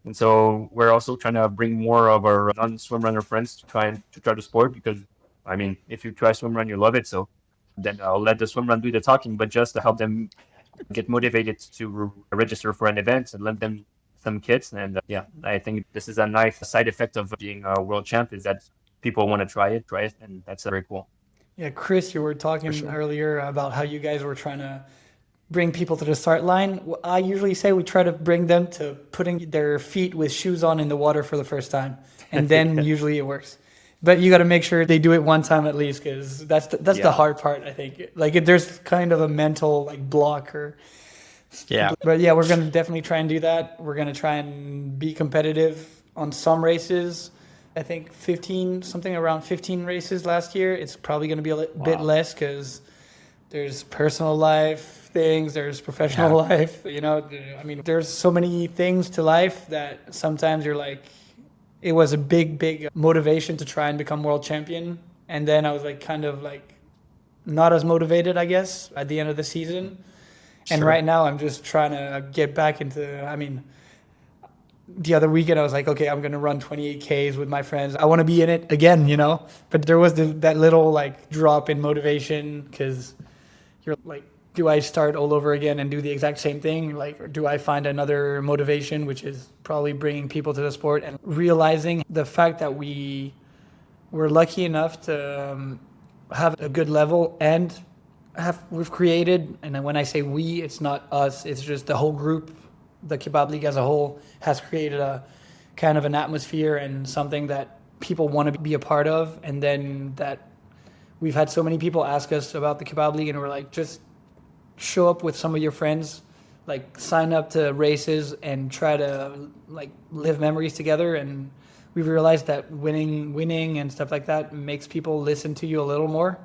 Speaker 1: And so we're also trying to bring more of our non-swim runner friends to try the sport, because, I mean, if you try swim run, you love it. So then I'll let the swim run do the talking, but just to help them get motivated to register for an event and lend them some kits. And I think this is a nice side effect of being a world champ, is that people want to try it, and that's very cool.
Speaker 4: Yeah, Chris, you were talking earlier about how you guys were trying to bring people to the start line. I usually say we try to bring them to putting their feet with shoes on in the water for the first time, and then usually it works. But you got to make sure they do it one time at least, because that's the hard part, I think. If there's kind of a mental block or.
Speaker 3: Yeah.
Speaker 4: But yeah, we're going to definitely try and do that. We're going to try and be competitive on some races. I think around 15 races last year. It's probably going to be a bit less, because there's personal life things, there's professional life. I mean, there's so many things to life that sometimes you're it was a big motivation to try and become world champion. And then I was not as motivated, I guess, at the end of the season. And right now I'm just trying to get back into, the other weekend I was like, okay, I'm going to run 28Ks with my friends. I want to be in it again, you know? But there was that little like drop in motivation because you're like, do I start all over again and do the exact same thing? Like, or do I find another motivation, which is probably bringing people to the sport and realizing the fact that we were lucky enough to have a good level and we've created, and when I say we, it's not us, it's just the whole group, the Kebab League as a whole has created a kind of an atmosphere and something that people want to be a part of. And then that we've had so many people ask us about the Kebab League, and we're like, just show up with some of your friends, like sign up to races and try to like live memories together. And we've realized that winning and stuff like that makes people listen to you a little more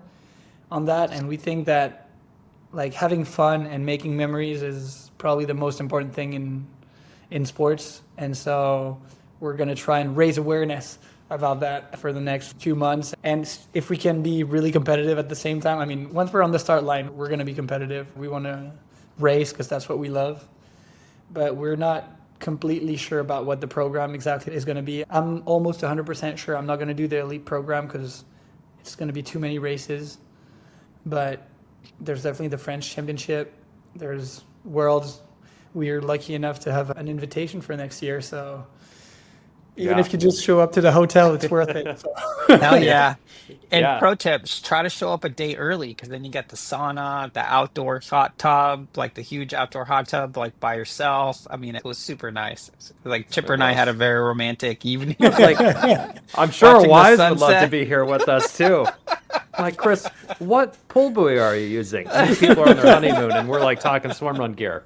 Speaker 4: on that. And we think that like having fun and making memories is probably the most important thing in sports. And so we're going to try and raise awareness about that for the next few months. And if we can be really competitive at the same time, I mean, once we're on the start line, we're going to be competitive. We want to race because that's what we love. But we're not completely sure about what the program exactly is going to be. I'm almost 100% sure I'm not going to do the elite program because it's going to be too many races. But there's definitely the French Championship. There's Worlds. We're lucky enough to have an invitation for next year. So even if you just show up to the hotel, it's worth it. So.
Speaker 3: Hell yeah. And
Speaker 5: Yeah.
Speaker 3: pro tips, try to show up a day early because then you get the sauna, the outdoor hot tub, like the huge outdoor hot tub, like by yourself. I mean, it was super nice. Like Chipper
Speaker 5: It
Speaker 3: and I had
Speaker 5: was.
Speaker 3: a very romantic evening
Speaker 5: Like, I'm sure
Speaker 3: watching the
Speaker 5: Wise would love to
Speaker 3: sunset.
Speaker 5: be here with us too. Like, Chris, what pull buoy are you using? These people are on their honeymoon, and we're like talking swimrun gear.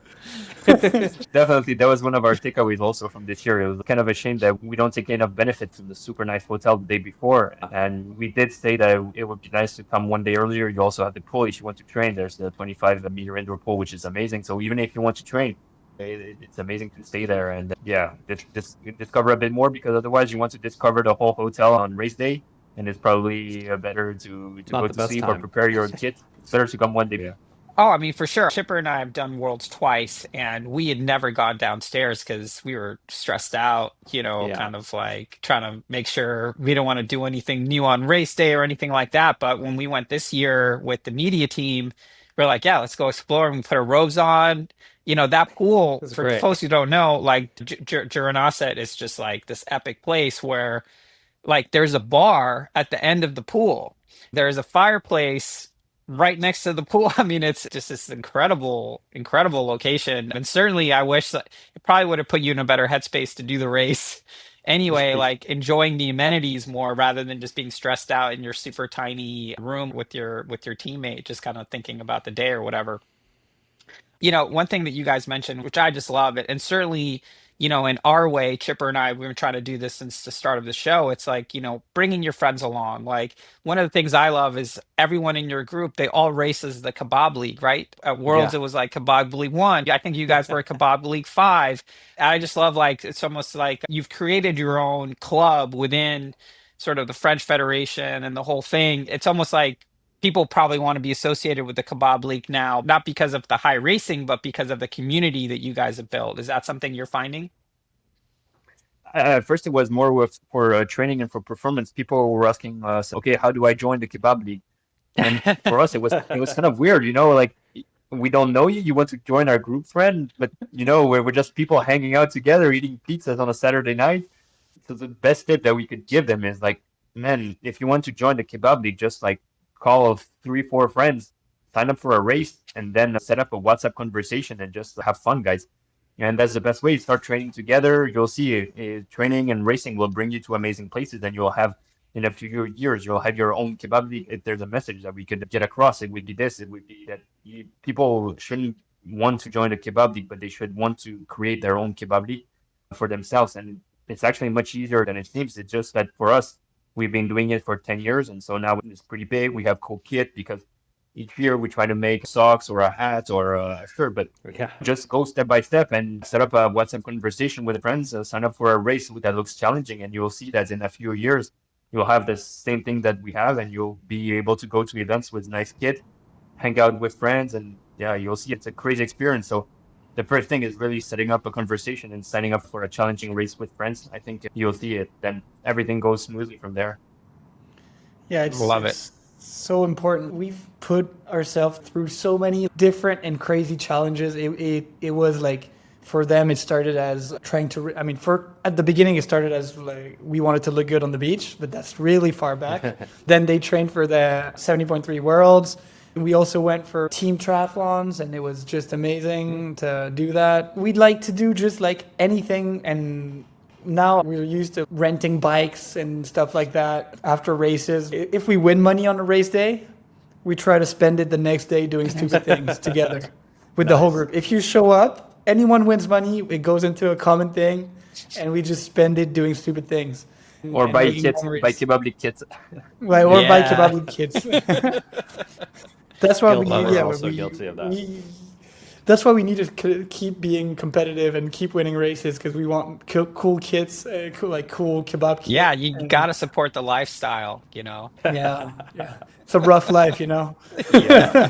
Speaker 1: Definitely, that was one of our takeaways also from this year. It was kind of a shame that we don't take enough benefit from the super nice hotel the day before. And we did say that it would be nice to come one day earlier. You also have the pool if you want to train. There's the 25-meter indoor pool, which is amazing. So even if you want to train, it's amazing to stay there and discover a bit more, because otherwise you want to discover the whole hotel on race day, and it's probably better to
Speaker 5: Not
Speaker 1: go
Speaker 5: the
Speaker 1: to
Speaker 5: best
Speaker 1: sleep or
Speaker 5: time.
Speaker 1: prepare your kit. It's better to come one day. Yeah.
Speaker 3: Oh, I mean, for sure. Chipper and I have done Worlds twice, and we had never gone downstairs because we were stressed out,
Speaker 5: Yeah.
Speaker 3: kind of like trying to make sure we don't want to do anything new on race day or anything like that. But when we went this year with the media team, we're like, yeah, let's go explore. And we put our robes on. That pool,
Speaker 5: It's
Speaker 3: for
Speaker 5: great.
Speaker 3: folks who don't know, like Juranosset is just like this epic place where like there's a bar at the end of the pool. There's a fireplace right next to the pool. I mean, it's just this incredible, incredible location. And certainly I wish that it probably would have put you in a better headspace to do the race anyway, like enjoying the amenities more rather than just being stressed out in your super tiny room with your teammate, just kind of thinking about the day or whatever. One thing that you guys mentioned, which I just love it, and certainly, in our way, Chipper and I, we've been trying to do this since the start of the show. It's like, bringing your friends along. Like, one of the things I love is everyone in your group, they all race as the Kebab League, right? At Worlds,
Speaker 5: Yeah.
Speaker 3: it was like Kebab League 1. I think you guys were at Kebab League 5. And I just love, like, it's almost like you've created your own club within sort of the French Federation and the whole thing. It's almost like people probably want to be associated with the Kebab League now, not because of the high racing, but because of the community that you guys have built. Is that something you're finding?
Speaker 1: At first, it was more for training and for performance. People were asking us, "Okay, how do I join the Kebab League?" And for us, it was kind of weird, like we don't know you. You want to join our group, friend, but we're just people hanging out together, eating pizzas on a Saturday night. So the best tip that we could give them is like, man, if you want to join the Kebab League, just like call 3, 4 friends, sign up for a race, and then set up a WhatsApp conversation and just have fun, guys. And that's the best way. Start training together. You'll see training and racing will bring you to amazing places, and you'll have in a few years you'll have your own kebab league. If there's a message that we could get across, it would be this. It would be that people shouldn't want to join the kebab league, but they should want to create their own kebab league for themselves. And it's actually much easier than it seems. It's just that for us, we've been doing it for 10 years, and so now it's pretty big. We have cool kit because each year we try to make socks or a hat or a shirt, but
Speaker 5: Yeah.
Speaker 1: just go step by step and set up a WhatsApp conversation with friends, sign up for a race that looks challenging, and you'll see that in a few years you'll have the same thing that we have, and you'll be able to go to events with nice kit, hang out with friends, and yeah, you'll see it's a crazy experience. So the first thing is really setting up a conversation and signing up for a challenging race with friends. I think you'll see it. Then everything goes smoothly from there.
Speaker 4: Yeah,
Speaker 3: Love it.
Speaker 4: it's so important. We've put ourselves through so many different and crazy challenges. It was like, for them, it started as trying to. I mean, for at the beginning, it started as like we wanted to look good on the beach, but that's really far back. Then they trained for the 70.3 Worlds. We also went for team triathlons, and it was just amazing to do that. We'd like to do just like anything, and now we're used to renting bikes and stuff like that after races. If we win money on a race day, we try to spend it the next day doing stupid things together with the whole group. If you show up, anyone wins money, it goes into a common thing, and we just spend it doing stupid things.
Speaker 1: Or
Speaker 4: And
Speaker 1: buy
Speaker 4: making
Speaker 1: kits,
Speaker 4: memories.
Speaker 1: buy Kebab kits.
Speaker 4: Right, or buy
Speaker 3: Yeah.
Speaker 4: Kebab kids. That's why
Speaker 5: Guilty.
Speaker 4: we,
Speaker 5: We're
Speaker 4: yeah,
Speaker 5: also
Speaker 4: we,
Speaker 5: guilty of that.
Speaker 4: that's why we need to keep being competitive and keep winning races, because we want cool kits, cool kebab kits.
Speaker 3: Yeah, you got to support the lifestyle, you know.
Speaker 4: Yeah, yeah. It's a rough life, you know.
Speaker 3: I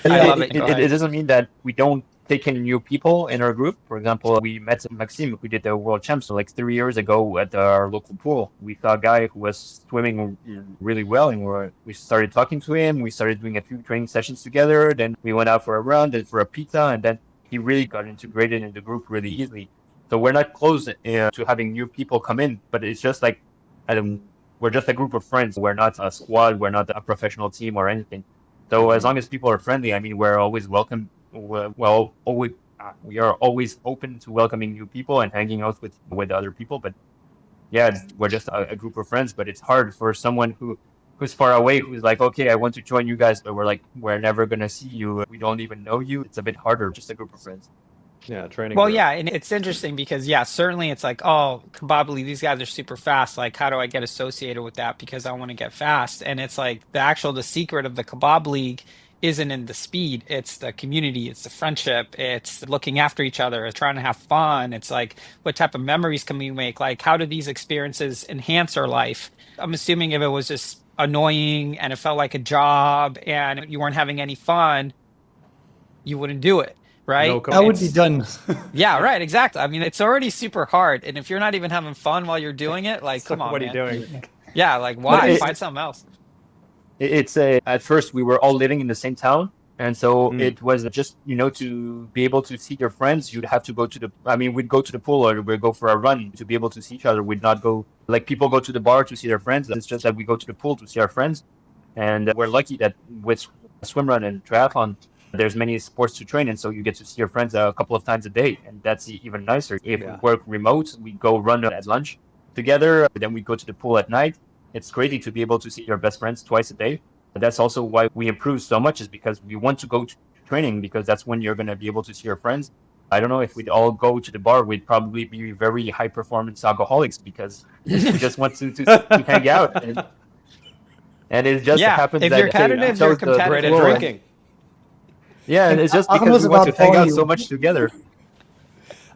Speaker 3: love it. Go
Speaker 1: It
Speaker 3: ahead.
Speaker 1: doesn't mean that we don't take in new people in our group. For example, we met Maxime, who did the world champs like 3 years ago at our local pool. We saw a guy who was swimming really well, and we started talking to him. We started doing a few training sessions together. Then we went out for a run, then for a pizza, and then he really got integrated in the group really easily. So we're not close to having new people come in, but it's just like we're just a group of friends. We're not a squad. We're not a professional team or anything. So as long as people are friendly, I mean, we're always welcome. We are always open to welcoming new people and hanging out with other people. But yeah, we're just a group of friends. But it's hard for someone who's far away, who's like, okay, I want to join you guys, but we're never gonna see you. We don't even know you. It's a bit harder. Just a group of friends.
Speaker 5: Yeah, training.
Speaker 3: Well,
Speaker 5: group.
Speaker 3: yeah, and it's interesting because yeah, certainly it's like, oh, Kebably, these guys are super fast. Like, how do I get associated with that? Because I want to get fast. And it's like the secret of the Kebab League isn't in the speed, it's the community, it's the friendship, it's looking after each other, it's trying to have fun. It's like, what type of memories can we make? Like, how do these experiences enhance our life? I'm assuming if it was just annoying and it felt like a job and you weren't having any fun, you wouldn't do it, right?
Speaker 5: No
Speaker 4: I would be
Speaker 3: It's
Speaker 4: done.
Speaker 3: yeah, right, exactly. I mean, it's already super hard, and if you're not even having fun while you're doing it, like,
Speaker 5: So
Speaker 3: come on,
Speaker 5: what are you
Speaker 3: man.
Speaker 5: doing?
Speaker 3: Yeah, like, why?
Speaker 1: it-
Speaker 3: Find something else.
Speaker 1: It's at first we were all living in the same town, and so
Speaker 5: Mm.
Speaker 1: it was just to be able to see your friends, you'd have to go to we'd go to the pool or we'd go for a run to be able to see each other. We'd not go like people go to the bar to see their friends. It's just that we go to the pool to see our friends, and we're lucky that with swimrun and triathlon, there's many sports to train, and so you get to see your friends a couple of times a day, and that's even nicer. If we
Speaker 5: Yeah.
Speaker 1: work remote, we go run at lunch together, then we go to the pool at night. It's crazy to be able to see your best friends twice a day. But that's also why we improve so much, is because we want to go to training, because that's when you're going to be able to see your friends. I don't know, if we'd all go to the bar, we'd probably be very high performance alcoholics, because we just want to hang out. And it just
Speaker 3: Yeah,
Speaker 1: happens
Speaker 3: if
Speaker 1: that
Speaker 3: you're
Speaker 1: hey,
Speaker 3: competitive,
Speaker 1: so
Speaker 3: you're
Speaker 1: the
Speaker 3: competitive.
Speaker 5: Great at
Speaker 1: pool-
Speaker 5: drinking.
Speaker 1: Yeah, and it's just
Speaker 4: Almost
Speaker 1: because we want to
Speaker 4: about
Speaker 1: hang out
Speaker 4: volume.
Speaker 1: so much together.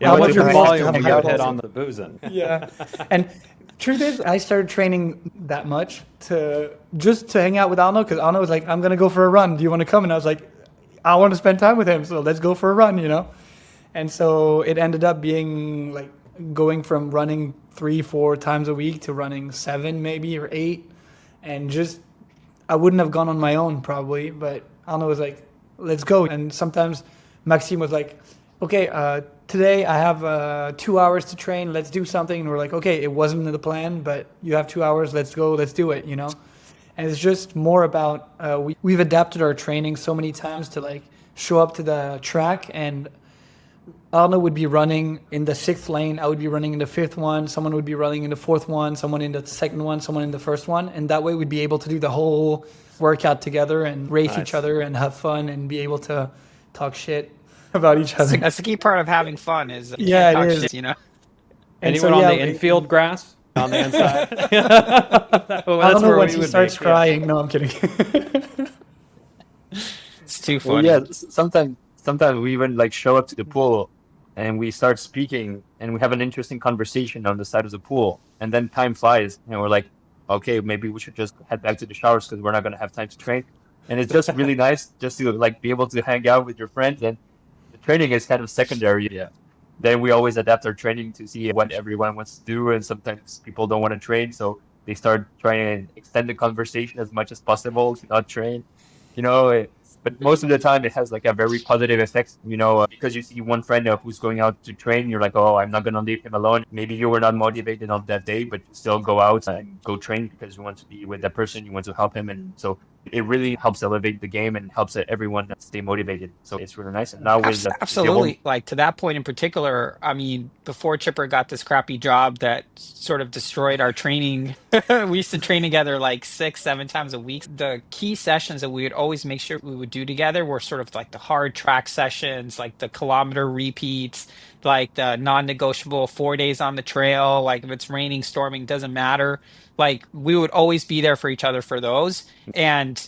Speaker 5: Yeah,
Speaker 4: How
Speaker 5: but
Speaker 4: much
Speaker 5: with
Speaker 4: you
Speaker 5: the
Speaker 4: want to
Speaker 5: volume,
Speaker 4: have
Speaker 5: you
Speaker 4: high
Speaker 5: go hit
Speaker 4: volume.
Speaker 5: on the boozing.
Speaker 4: Yeah. And truth is, I started training that much to hang out with Arno, because Arno was like, I'm going to go for a run. Do you want to come? And I was like, I want to spend time with him, so let's go for a run, you know? And so it ended up being like going from running 3-4 times a week to running 7 maybe or 8. And just, I wouldn't have gone on my own probably, but Arno was like, let's go. And sometimes Maxime was like, okay, today I have 2 hours to train. Let's do something. And we're like, okay, it wasn't in the plan, but you have 2 hours. Let's go. Let's do it, you know? And it's just more about, we've adapted our training so many times to like show up to the track, and Arno would be running in the 6th lane. I would be running in the 5th one. Someone would be running in the 4th one. Someone in the 2nd one. Someone in the 1st one. And that way we'd be able to do the whole workout together and race
Speaker 5: Nice.
Speaker 4: each other and have fun and be able to talk shit about each other.
Speaker 3: That's the key part of having fun is you
Speaker 4: Yeah,
Speaker 3: can't
Speaker 4: it
Speaker 3: talk
Speaker 4: is.
Speaker 3: shit, you know?
Speaker 4: And
Speaker 5: Anyone
Speaker 4: so,
Speaker 5: on
Speaker 4: yeah,
Speaker 5: the infield grass on the inside? Well,
Speaker 4: I
Speaker 5: that's
Speaker 4: don't know
Speaker 5: where
Speaker 4: once
Speaker 5: we
Speaker 4: he
Speaker 5: would
Speaker 4: starts
Speaker 5: be.
Speaker 4: crying. No, I'm kidding.
Speaker 3: It's too
Speaker 1: Well,
Speaker 3: funny.
Speaker 1: yeah, sometimes we even like show up to the pool and we start speaking and we have an interesting conversation on the side of the pool, and then time flies and we're like, okay, maybe we should just head back to the showers because we're not going to have time to train. And it's just really nice just to like be able to hang out with your friends, and training is kind of secondary.
Speaker 5: Yeah.
Speaker 1: Then we always adapt our training to see what everyone wants to do, and sometimes people don't want to train, so they start trying to extend the conversation as much as possible to not train. You know, but most of the time it has like a very positive effect. Because you see one friend who's going out to train, you're like, oh, I'm not gonna leave him alone. Maybe you were not motivated on that day, but you still go out and go train because you want to be with that person, you want to help him, and so it really helps elevate the game and helps everyone stay motivated. So it's really nice. And now with Jerome,
Speaker 3: Absolutely. Like to that point in particular, I mean, before Chipper got this crappy job that sort of destroyed our training, we used to train together like 6, 7 times a week. The key sessions that we would always make sure we would do together were sort of like the hard track sessions, like the kilometer repeats, like the non-negotiable 4 days on the trail. Like if it's raining, storming, doesn't matter. Like we would always be there for each other for those. And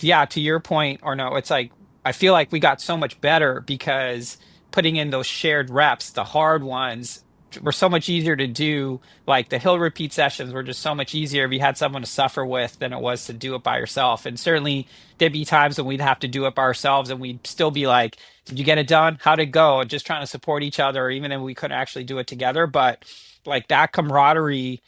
Speaker 3: yeah, to your point, or no, it's like I feel like we got so much better because putting in those shared reps, the hard ones, were so much easier to do. Like the hill repeat sessions were just so much easier if you had someone to suffer with than it was to do it by yourself. And certainly there'd be times when we'd have to do it by ourselves and we'd still be like, did you get it done? How'd it go? And just trying to support each other, even if we couldn't actually do it together. But like that camaraderie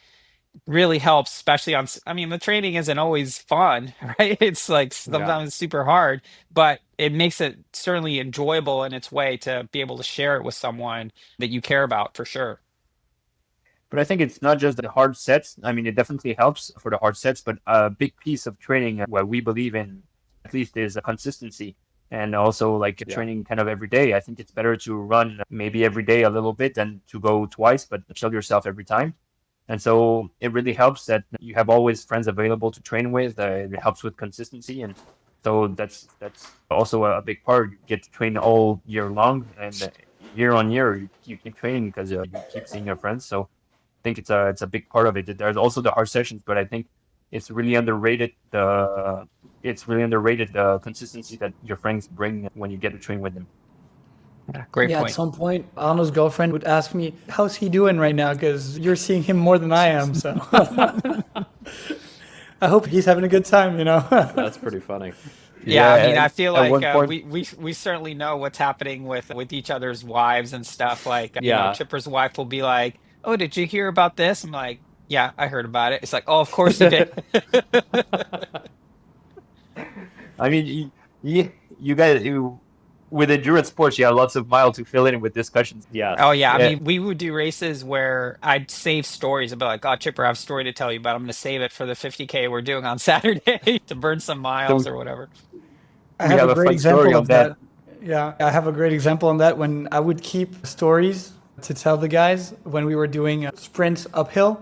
Speaker 3: really helps, especially I mean, the training isn't always fun, right? It's like
Speaker 5: Yeah.
Speaker 3: sometimes it's super hard, but it makes it certainly enjoyable in its way to be able to share it with someone that you care about for sure.
Speaker 1: but I think it's not just the hard sets. I mean, it definitely helps for the hard sets, but a big piece of training, what we believe in, at least, is a consistency. And also, like
Speaker 5: Yeah.
Speaker 1: training kind of every day. I think it's better to run maybe every day a little bit than to go twice, but chill yourself every time. And so it really helps that you have always friends available to train with. It helps with consistency, and so that's also a big part. You get to train all year long, and year on year you keep training because you keep seeing your friends. So I think it's a big part of it. There's also the hard sessions, but I think it's really underrated. The consistency that your friends bring when you get to train with them.
Speaker 3: Great
Speaker 4: Yeah, at
Speaker 3: point.
Speaker 4: some point, Arnold's girlfriend would ask me, "How's he doing right now?" Because you're seeing him more than I am. So I hope he's having a good time.
Speaker 5: That's pretty funny.
Speaker 3: Yeah, I mean, I
Speaker 1: and
Speaker 3: feel
Speaker 1: at
Speaker 3: like
Speaker 1: one point,
Speaker 3: we certainly know what's happening with each other's wives and stuff. Like,
Speaker 5: Yeah.
Speaker 3: Chipper's wife will be like, "Oh, did you hear about this?" I'm like, "Yeah, I heard about it." It's like, "Oh, of course you did."
Speaker 1: I mean, you guys, with endurance sports, you have lots of miles to fill in with discussions.
Speaker 5: Yes.
Speaker 3: Oh yeah, I
Speaker 1: Yeah,
Speaker 3: mean, we would do races where I'd save stories about like, "Oh, Chipper, I have a story to tell you, but I'm going to save it for the 50K we're doing on Saturday to burn some miles
Speaker 1: so
Speaker 3: or whatever."
Speaker 4: I
Speaker 1: we
Speaker 4: have
Speaker 1: have
Speaker 4: a
Speaker 1: a
Speaker 4: great
Speaker 1: fun story
Speaker 4: example
Speaker 1: on
Speaker 4: of
Speaker 1: that.
Speaker 4: that. Yeah, I have a great example on that when I would keep stories to tell the guys when we were doing sprints uphill,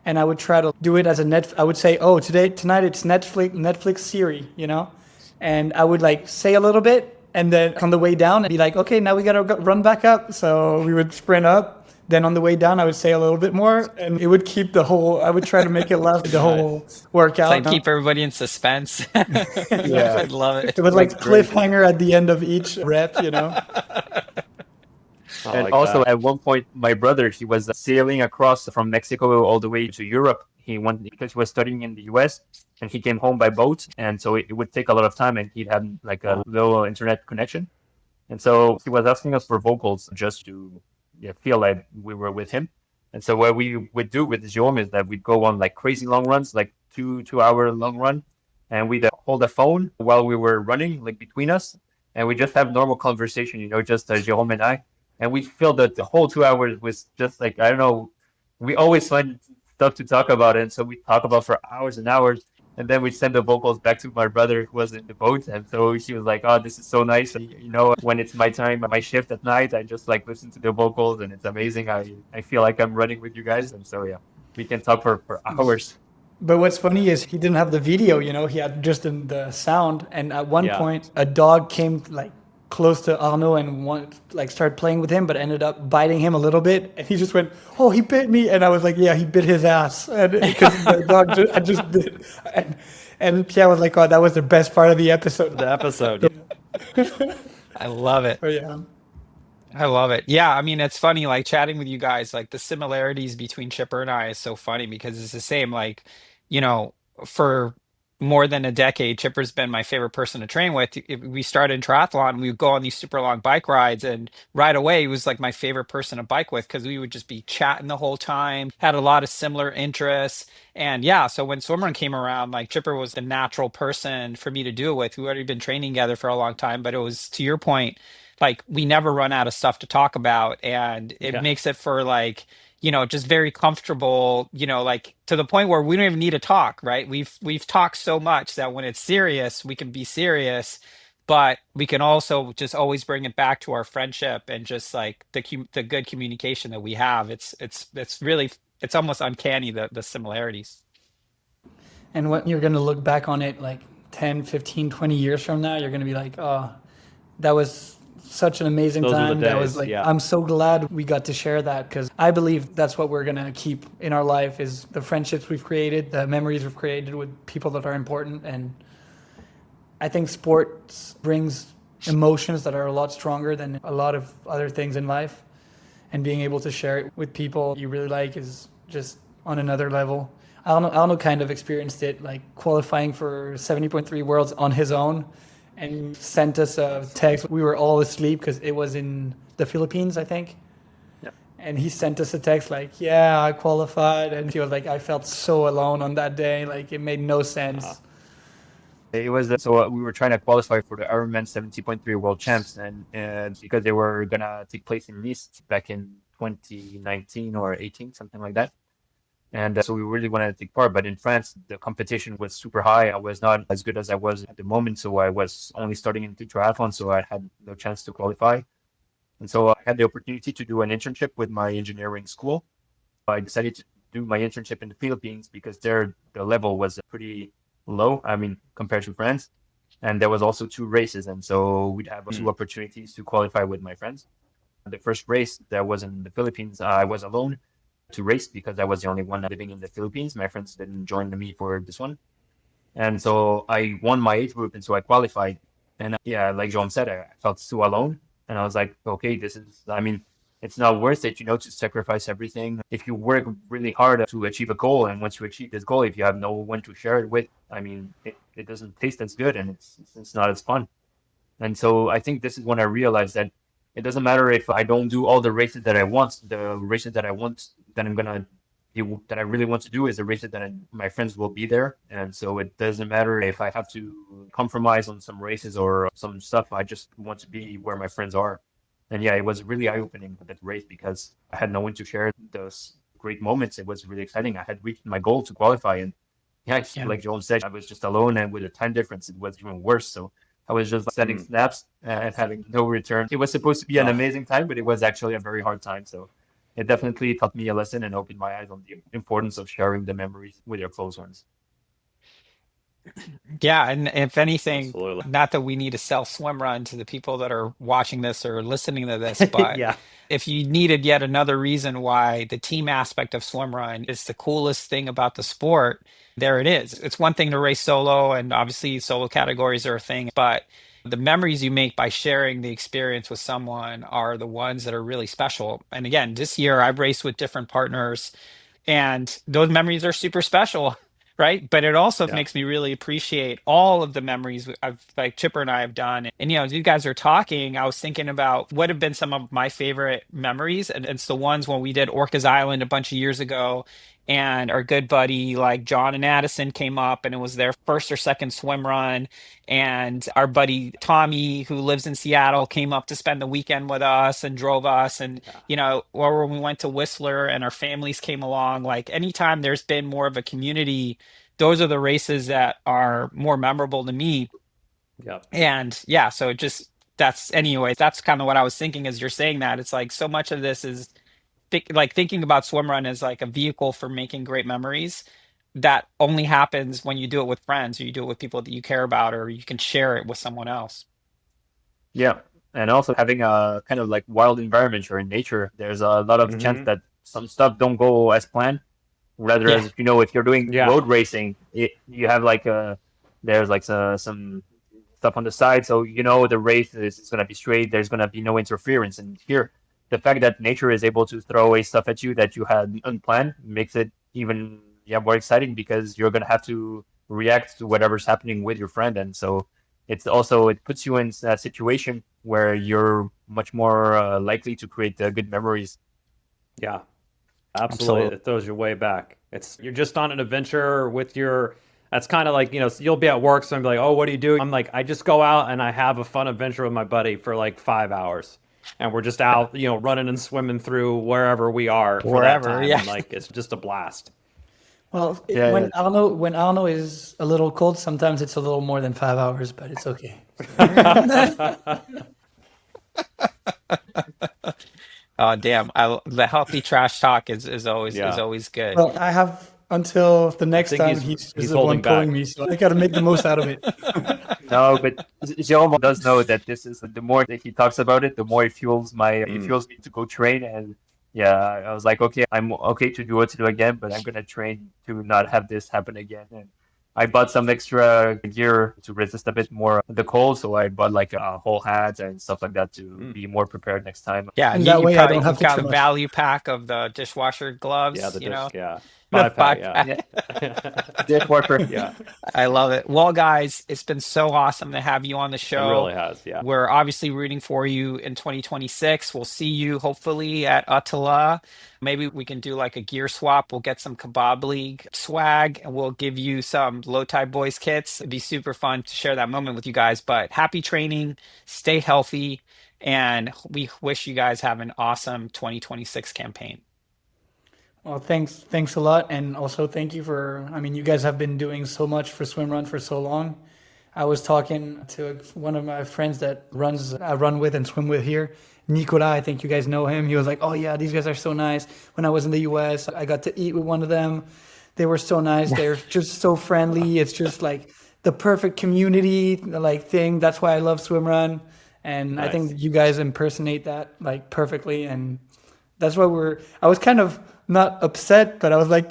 Speaker 4: and I would try to do it as a net. I would say, "Oh, tonight it's Netflix series," and I would like say a little bit, and then on the way down, I'd be like, "Okay, now we gotta run back up." So we would sprint up. Then on the way down, I would say a little bit more, and it would keep the whole. I would try to make it last the
Speaker 5: Nice.
Speaker 4: whole
Speaker 3: It's like
Speaker 4: workout.
Speaker 3: keep everybody in suspense.
Speaker 1: Yeah,
Speaker 3: I love
Speaker 4: It
Speaker 3: it.
Speaker 4: was like
Speaker 1: that's great.
Speaker 4: cliffhanger at the end of each rep.
Speaker 5: I
Speaker 1: And
Speaker 5: like
Speaker 1: also,
Speaker 5: that.
Speaker 1: at one point, my brother, he was sailing across from Mexico all the way to Europe. He went because he was studying in the US, and he came home by boat. And so it would take a lot of time, and he'd had like a
Speaker 5: Oh,
Speaker 1: low internet connection. And so he was asking us for vocals just to, yeah, feel like we were with him. And so what we would do with Jerome is that we'd go on like crazy long runs, like 2 hour long run, and we'd hold a phone while we were running, like between us, and we just have normal conversation, just Jerome and I, and we feel that the whole 2 hours was just like, I don't know, we always find stuff to talk about, and so we talk about for hours and hours. And then we send the vocals back to my brother who was in the boat. And so she was like, "Oh, this is so nice. When it's my time, my shift at night, I just like listen to the vocals and it's amazing. I feel like I'm running with you guys." And so, yeah, we can talk for hours.
Speaker 4: But what's funny is he didn't have the video. He had just the sound. And at one
Speaker 5: yeah.
Speaker 4: point, a dog came like close to Arnaud and started playing with him, but ended up biting him a little bit. And he just went, "Oh, he bit me!" And I was like, "Yeah, he bit his ass." And because the dog I just bit. And Pierre was like, "Oh, that was the best part of the episode."
Speaker 5: The episode.
Speaker 3: I love it.
Speaker 4: Oh yeah.
Speaker 3: I love it. Yeah, I mean, it's funny, like chatting with you guys, like the similarities between Chipper and I is so funny because it's the same, like, you know, for more than a decade, Chipper's been my favorite person to train with. We started triathlon, we would go on these super long bike rides, and right away he was like my favorite person to bike with because we would just be chatting the whole time, had a lot of similar interests. And yeah, so when Swimrun came around, like Chipper was the natural person for me to do it with. We already been training together for a long time, but it was to your point, like we never run out of stuff to talk about, and it
Speaker 5: Yeah.
Speaker 3: makes it for like just very comfortable, like to the point where we don't even need to talk, right? We've talked so much that when it's serious, we can be serious, but we can also just always bring it back to our friendship and just like the good communication that we have. It's really it's almost uncanny the similarities.
Speaker 4: And when you're going to look back on it like 10, 15, 20 years from now, you're going to be like, oh, that was such an amazing
Speaker 5: Those were the
Speaker 4: time. That was
Speaker 5: days,
Speaker 4: like,
Speaker 5: yeah.
Speaker 4: I'm so glad we got to share that because I believe that's what we're going to keep in our life is the friendships we've created, the memories we've created with people that are important. And I think sports brings emotions that are a lot stronger than a lot of other things in life. And being able to share it with people you really like is just on another level. Alno kind of experienced it, like qualifying for 70.3 Worlds on his own and sent us a text. We were all asleep because it was in the Philippines, I think.
Speaker 1: Yeah.
Speaker 4: And he sent us a text like, yeah, I qualified. And he was like, I felt so alone on that day. Like, it made no sense.
Speaker 1: It was we were trying to qualify for the Ironman 70.3 World Champs, and because they were gonna take place in Nice back in 2019 or 18, something like that. And so we really wanted to take part, but in France, the competition was super high. I was not as good as I was at the moment, so I was only starting into triathlon, so I had no chance to qualify. And so I had the opportunity to do an internship with my engineering school. I decided to do my internship in the Philippines because there the level was pretty low, I mean, compared to France. And there was also two races, and so we'd have two opportunities to qualify with my friends. The first race that was in the Philippines, I was alone to race because I was the only one living in the Philippines. My friends didn't join me for this one. And so I won my age group, and so I qualified. And yeah, like John said, I felt so alone. And I was like, okay, I mean, it's not worth it, to sacrifice everything. If you work really hard to achieve a goal, and once you achieve this goal, if you have no one to share it with, I mean, it doesn't taste as good and it's not as fun. And so I think this is when I realized that it doesn't matter if I don't do all the races that I want. The races that I want, that I'm gonna do, that I really want to do, is the races that my friends will be there. And so it doesn't matter if I have to compromise on some races or some stuff. I just want to be where my friends are. And yeah, it was really eye-opening that race because I had no one to share those great moments. It was really exciting. I had reached my goal to qualify, and yeah, like Joel said, I was just alone, and with a time difference, it was even worse. So I was just sending snaps and having no return. It was supposed to be an amazing time, but it was actually a very hard time. So it definitely taught me a lesson and opened my eyes on the importance of sharing the memories with your close ones.
Speaker 3: Yeah, and if anything,
Speaker 5: Absolutely.
Speaker 3: not that we need to sell Swimrun to the people that are watching this or listening to this, but
Speaker 5: Yeah.
Speaker 3: if you needed yet another reason why the team aspect of Swimrun is the coolest thing about the sport, there it is. It's one thing to race solo, and obviously solo categories are a thing, but the memories you make by sharing the experience with someone are the ones that are really special. And again, this year I've raced with different partners and those memories are super special. Right. But it also
Speaker 5: Yeah.
Speaker 3: makes me really appreciate all of the memories I've like Chipper and I have done. And, as you guys are talking, I was thinking about what have been some of my favorite memories. And it's the ones when we did Orcas Island a bunch of years ago. And our good buddy, like John and Addison, came up and it was their first or second swim run. And our buddy Tommy, who lives in Seattle, came up to spend the weekend with us and drove us. And or when we went to Whistler and our families came along, like anytime there's been more of a community, those are the races that are more memorable to me.
Speaker 5: Yeah.
Speaker 3: And yeah, so it just that's anyway, that's kind of what I was thinking as you're saying that. It's like so much of this is like thinking about Swimrun as like a vehicle for making great memories. That only happens when you do it with friends or you do it with people that you care about or you can share it with someone else.
Speaker 1: Yeah. And also having a kind of like wild environment or in nature, there's a lot of chance that some stuff don't go as planned. Rather,
Speaker 3: Yeah.
Speaker 1: as if you're doing
Speaker 5: Yeah.
Speaker 1: road racing, you have like there's like some stuff on the side, so the race is going to be straight. There's going to be no interference. And here, the fact that nature is able to throw away stuff at you that you had unplanned makes it even more exciting because you're going to have to react to whatever's happening with your friend. And so it puts you in a situation where you're much more likely to create good memories.
Speaker 5: Yeah, absolutely. It throws you way back. You're just on an adventure with your. That's kind of like, you'll be at work, so I'm like, oh, what do you do? I'm like, I just go out and I have a fun adventure with my buddy for like 5 hours. And we're just out, running and swimming through wherever we are for that time.
Speaker 3: Yeah.
Speaker 5: And like, it's just a blast.
Speaker 4: Well,
Speaker 1: Yeah,
Speaker 4: when Arno is a little cold, sometimes it's a little more than 5 hours, but it's okay.
Speaker 3: Oh, damn. The healthy trash talk is always good.
Speaker 4: Well, I have until the next
Speaker 5: think
Speaker 4: time
Speaker 5: he's
Speaker 4: he's the
Speaker 5: holding
Speaker 4: one pulling
Speaker 5: back.
Speaker 4: me, so I got to make the most out of it.
Speaker 1: No, but Jerome does know that this is the more that he talks about it, the more it fuels me to go train. And yeah, I was like, okay, I'm okay to do what to do again, but I'm gonna train to not have this happen again. And I bought some extra gear to resist a bit more the cold, so I bought like a whole hat and stuff like that to be more prepared next time.
Speaker 3: Yeah,
Speaker 4: And
Speaker 3: you,
Speaker 4: that
Speaker 3: you
Speaker 4: way I
Speaker 3: probably
Speaker 4: don't have
Speaker 3: you've
Speaker 4: to
Speaker 3: got a
Speaker 4: trim much.
Speaker 3: value pack of the dishwasher gloves,
Speaker 5: Yeah,
Speaker 3: the
Speaker 5: 5-pack,
Speaker 3: five-pack.
Speaker 5: yeah.
Speaker 1: Dishwasher.
Speaker 5: Yeah,
Speaker 3: I love it. Well, guys, it's been so awesome to have you on the
Speaker 5: it
Speaker 3: show.
Speaker 5: really has, yeah.
Speaker 3: We're obviously rooting for you in 2026. We'll see you hopefully at Attila. Maybe we can do like a gear swap. We'll get some Kebab League swag and we'll give you some Low Tide Boys kits. It'd be super fun to share that moment with you guys. But happy training, stay healthy, and we wish you guys have an awesome 2026 campaign.
Speaker 4: Well, thanks a lot, and also thank you for. I mean, you guys have been doing so much for Swimrun for so long. I was talking to one of my friends that I run with and swim with here, Nicola. I think you guys know him. He was like, "Oh yeah, these guys are so nice." When I was in the U.S., I got to eat with one of them. They were so nice. They're just so friendly. It's just like the perfect community like thing. That's why I love Swimrun, and I think
Speaker 5: Nice.
Speaker 4: you guys impersonate that like perfectly. And that's why I was kind of not upset, but I was like,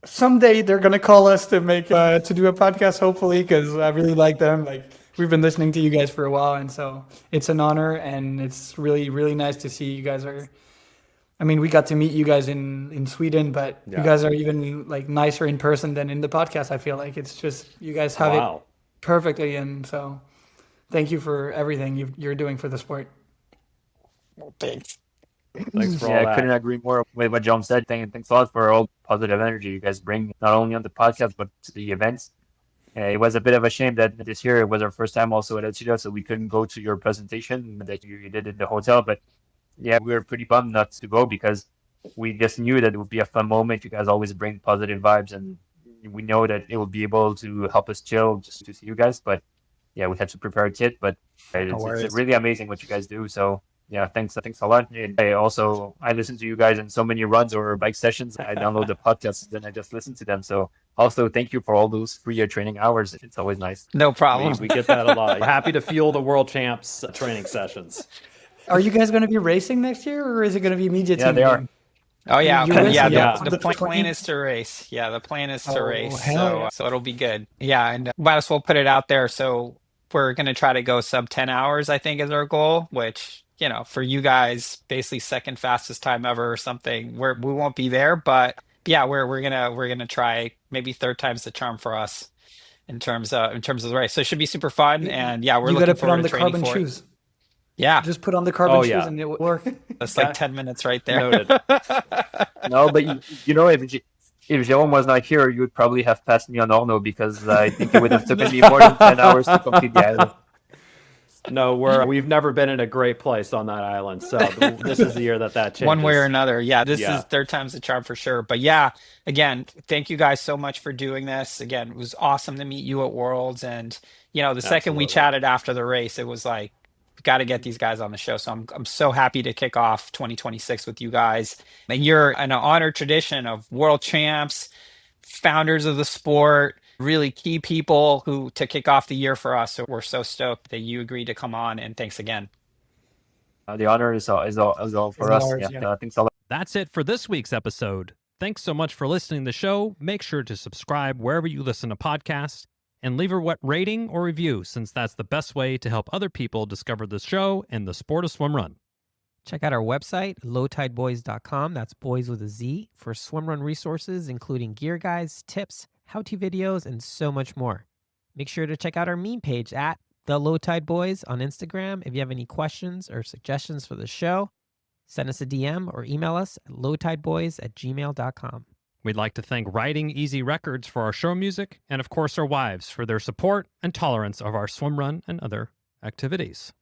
Speaker 4: someday they're gonna call us to to do a podcast, hopefully, because I really like them. Like we've been listening to you guys for a while, and so it's an honor, and it's really really nice to see you guys are. I mean, we got to meet you guys in Sweden, but you
Speaker 5: Yeah.
Speaker 4: guys are even like nicer in person than in the podcast. I feel like it's just you guys have it
Speaker 5: Wow.
Speaker 4: perfectly, and so thank you for everything you're doing for the sport.
Speaker 3: Thanks.
Speaker 5: Thanks for all
Speaker 1: Yeah, I
Speaker 5: that.
Speaker 1: couldn't agree more with what John said. Thanks a lot for all the positive energy you guys bring, not only on the podcast, but to the events. It was a bit of a shame that this year it was our first time also at Achida, so we couldn't go to your presentation that you did in the hotel. But yeah, we were pretty bummed not to go because we just knew that it would be a fun moment. You guys always bring positive vibes, and we know that it will be able to help us chill just to see you guys. But yeah, we had to prepare a kit, but it's
Speaker 3: worries.
Speaker 1: really amazing what you guys do. So yeah, thanks a lot. And I listen to you guys in so many runs or bike sessions. I download the podcasts, then I just listen to them. So also thank you for all those free training hours. It's always nice.
Speaker 3: No problem.
Speaker 5: We get that a lot. We're happy to fuel the world champs training sessions.
Speaker 4: Are you guys going to be racing next year, or is it going to be media
Speaker 1: Yeah,
Speaker 4: team?
Speaker 1: they are.
Speaker 3: Oh yeah,
Speaker 4: You're racing,
Speaker 3: yeah.
Speaker 5: yeah.
Speaker 3: The
Speaker 4: The
Speaker 3: plan
Speaker 4: 20?
Speaker 3: is to race. Yeah, the plan is to
Speaker 4: Oh,
Speaker 3: race.
Speaker 4: hell yeah.
Speaker 3: So it'll be good. Yeah, and might as well put it out there. So we're gonna try to go sub 10 hours, I think, is our goal. Which for you guys, basically second fastest time ever or something. We won't be there, but yeah, we're gonna try maybe third time's the charm for us in terms of the race. So it should be super fun. And yeah, we're
Speaker 4: You got to
Speaker 3: looking
Speaker 4: put
Speaker 3: forward
Speaker 4: on
Speaker 3: to
Speaker 4: the
Speaker 3: training
Speaker 4: carbon
Speaker 3: for it.
Speaker 4: shoes.
Speaker 3: Yeah,
Speaker 4: Just put on the carbon
Speaker 5: Oh,
Speaker 4: shoes
Speaker 5: yeah.
Speaker 4: and it will work.
Speaker 3: that's like
Speaker 5: Yeah.
Speaker 3: 10 minutes right there.
Speaker 5: Noted.
Speaker 1: No, but if Jerome was not here, you would probably have passed me on Orno because I think it would have taken me more than 10 hours to complete the island.
Speaker 5: No, we've never been in a great place on that island, so this is the year that changes.
Speaker 3: One way or another. Yeah, this
Speaker 5: Yeah.
Speaker 3: is third time's the charm for sure. But yeah, again, thank you guys so much for doing this. Again, it was awesome to meet you at Worlds. And, the second we
Speaker 5: Absolutely.
Speaker 3: chatted after the race, it was like, got to get these guys on the show. So I'm so happy to kick off 2026 with you guys. And you're an honored tradition of world champs, founders of the sport, really key people to kick off the year for us. So we're so stoked that you agreed to come on. And thanks again.
Speaker 1: The honor is all for us.
Speaker 4: ours,
Speaker 1: Yeah,
Speaker 4: yeah.
Speaker 1: thanks a lot.
Speaker 2: That's it for this week's episode. Thanks so much for listening to the show. Make sure to subscribe wherever you listen to podcasts and leave a rating or review, since that's the best way to help other people discover the show and the sport of swim run.
Speaker 6: Check out our website, lowtideboys.com. That's boys with a Z, for swimrun resources, including gear guides, tips, how-to videos, and so much more. Make sure to check out our meme page at The Low Tide Boys on Instagram. If you have any questions or suggestions for the show, send us a DM or email us at lowtideboys@gmail.com.
Speaker 2: We'd like to thank Writing Easy Records for our show music, and of course our wives for their support and tolerance of our swim run and other activities.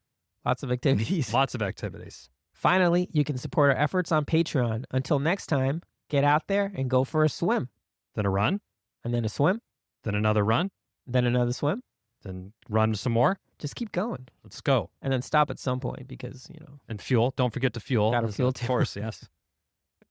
Speaker 6: Lots of activities.
Speaker 2: Lots of activities.
Speaker 6: Finally, you can support our efforts on Patreon. Until next time, get out there and go for a swim.
Speaker 2: Then a run,
Speaker 6: And then a swim,
Speaker 2: then another run,
Speaker 6: then another swim.
Speaker 2: then run some more.
Speaker 6: Just keep going.
Speaker 2: Let's go.
Speaker 6: And then stop at some point because,
Speaker 2: And fuel. Don't forget to fuel.
Speaker 6: Gotta fuel
Speaker 2: Of
Speaker 6: too.
Speaker 2: course, yes.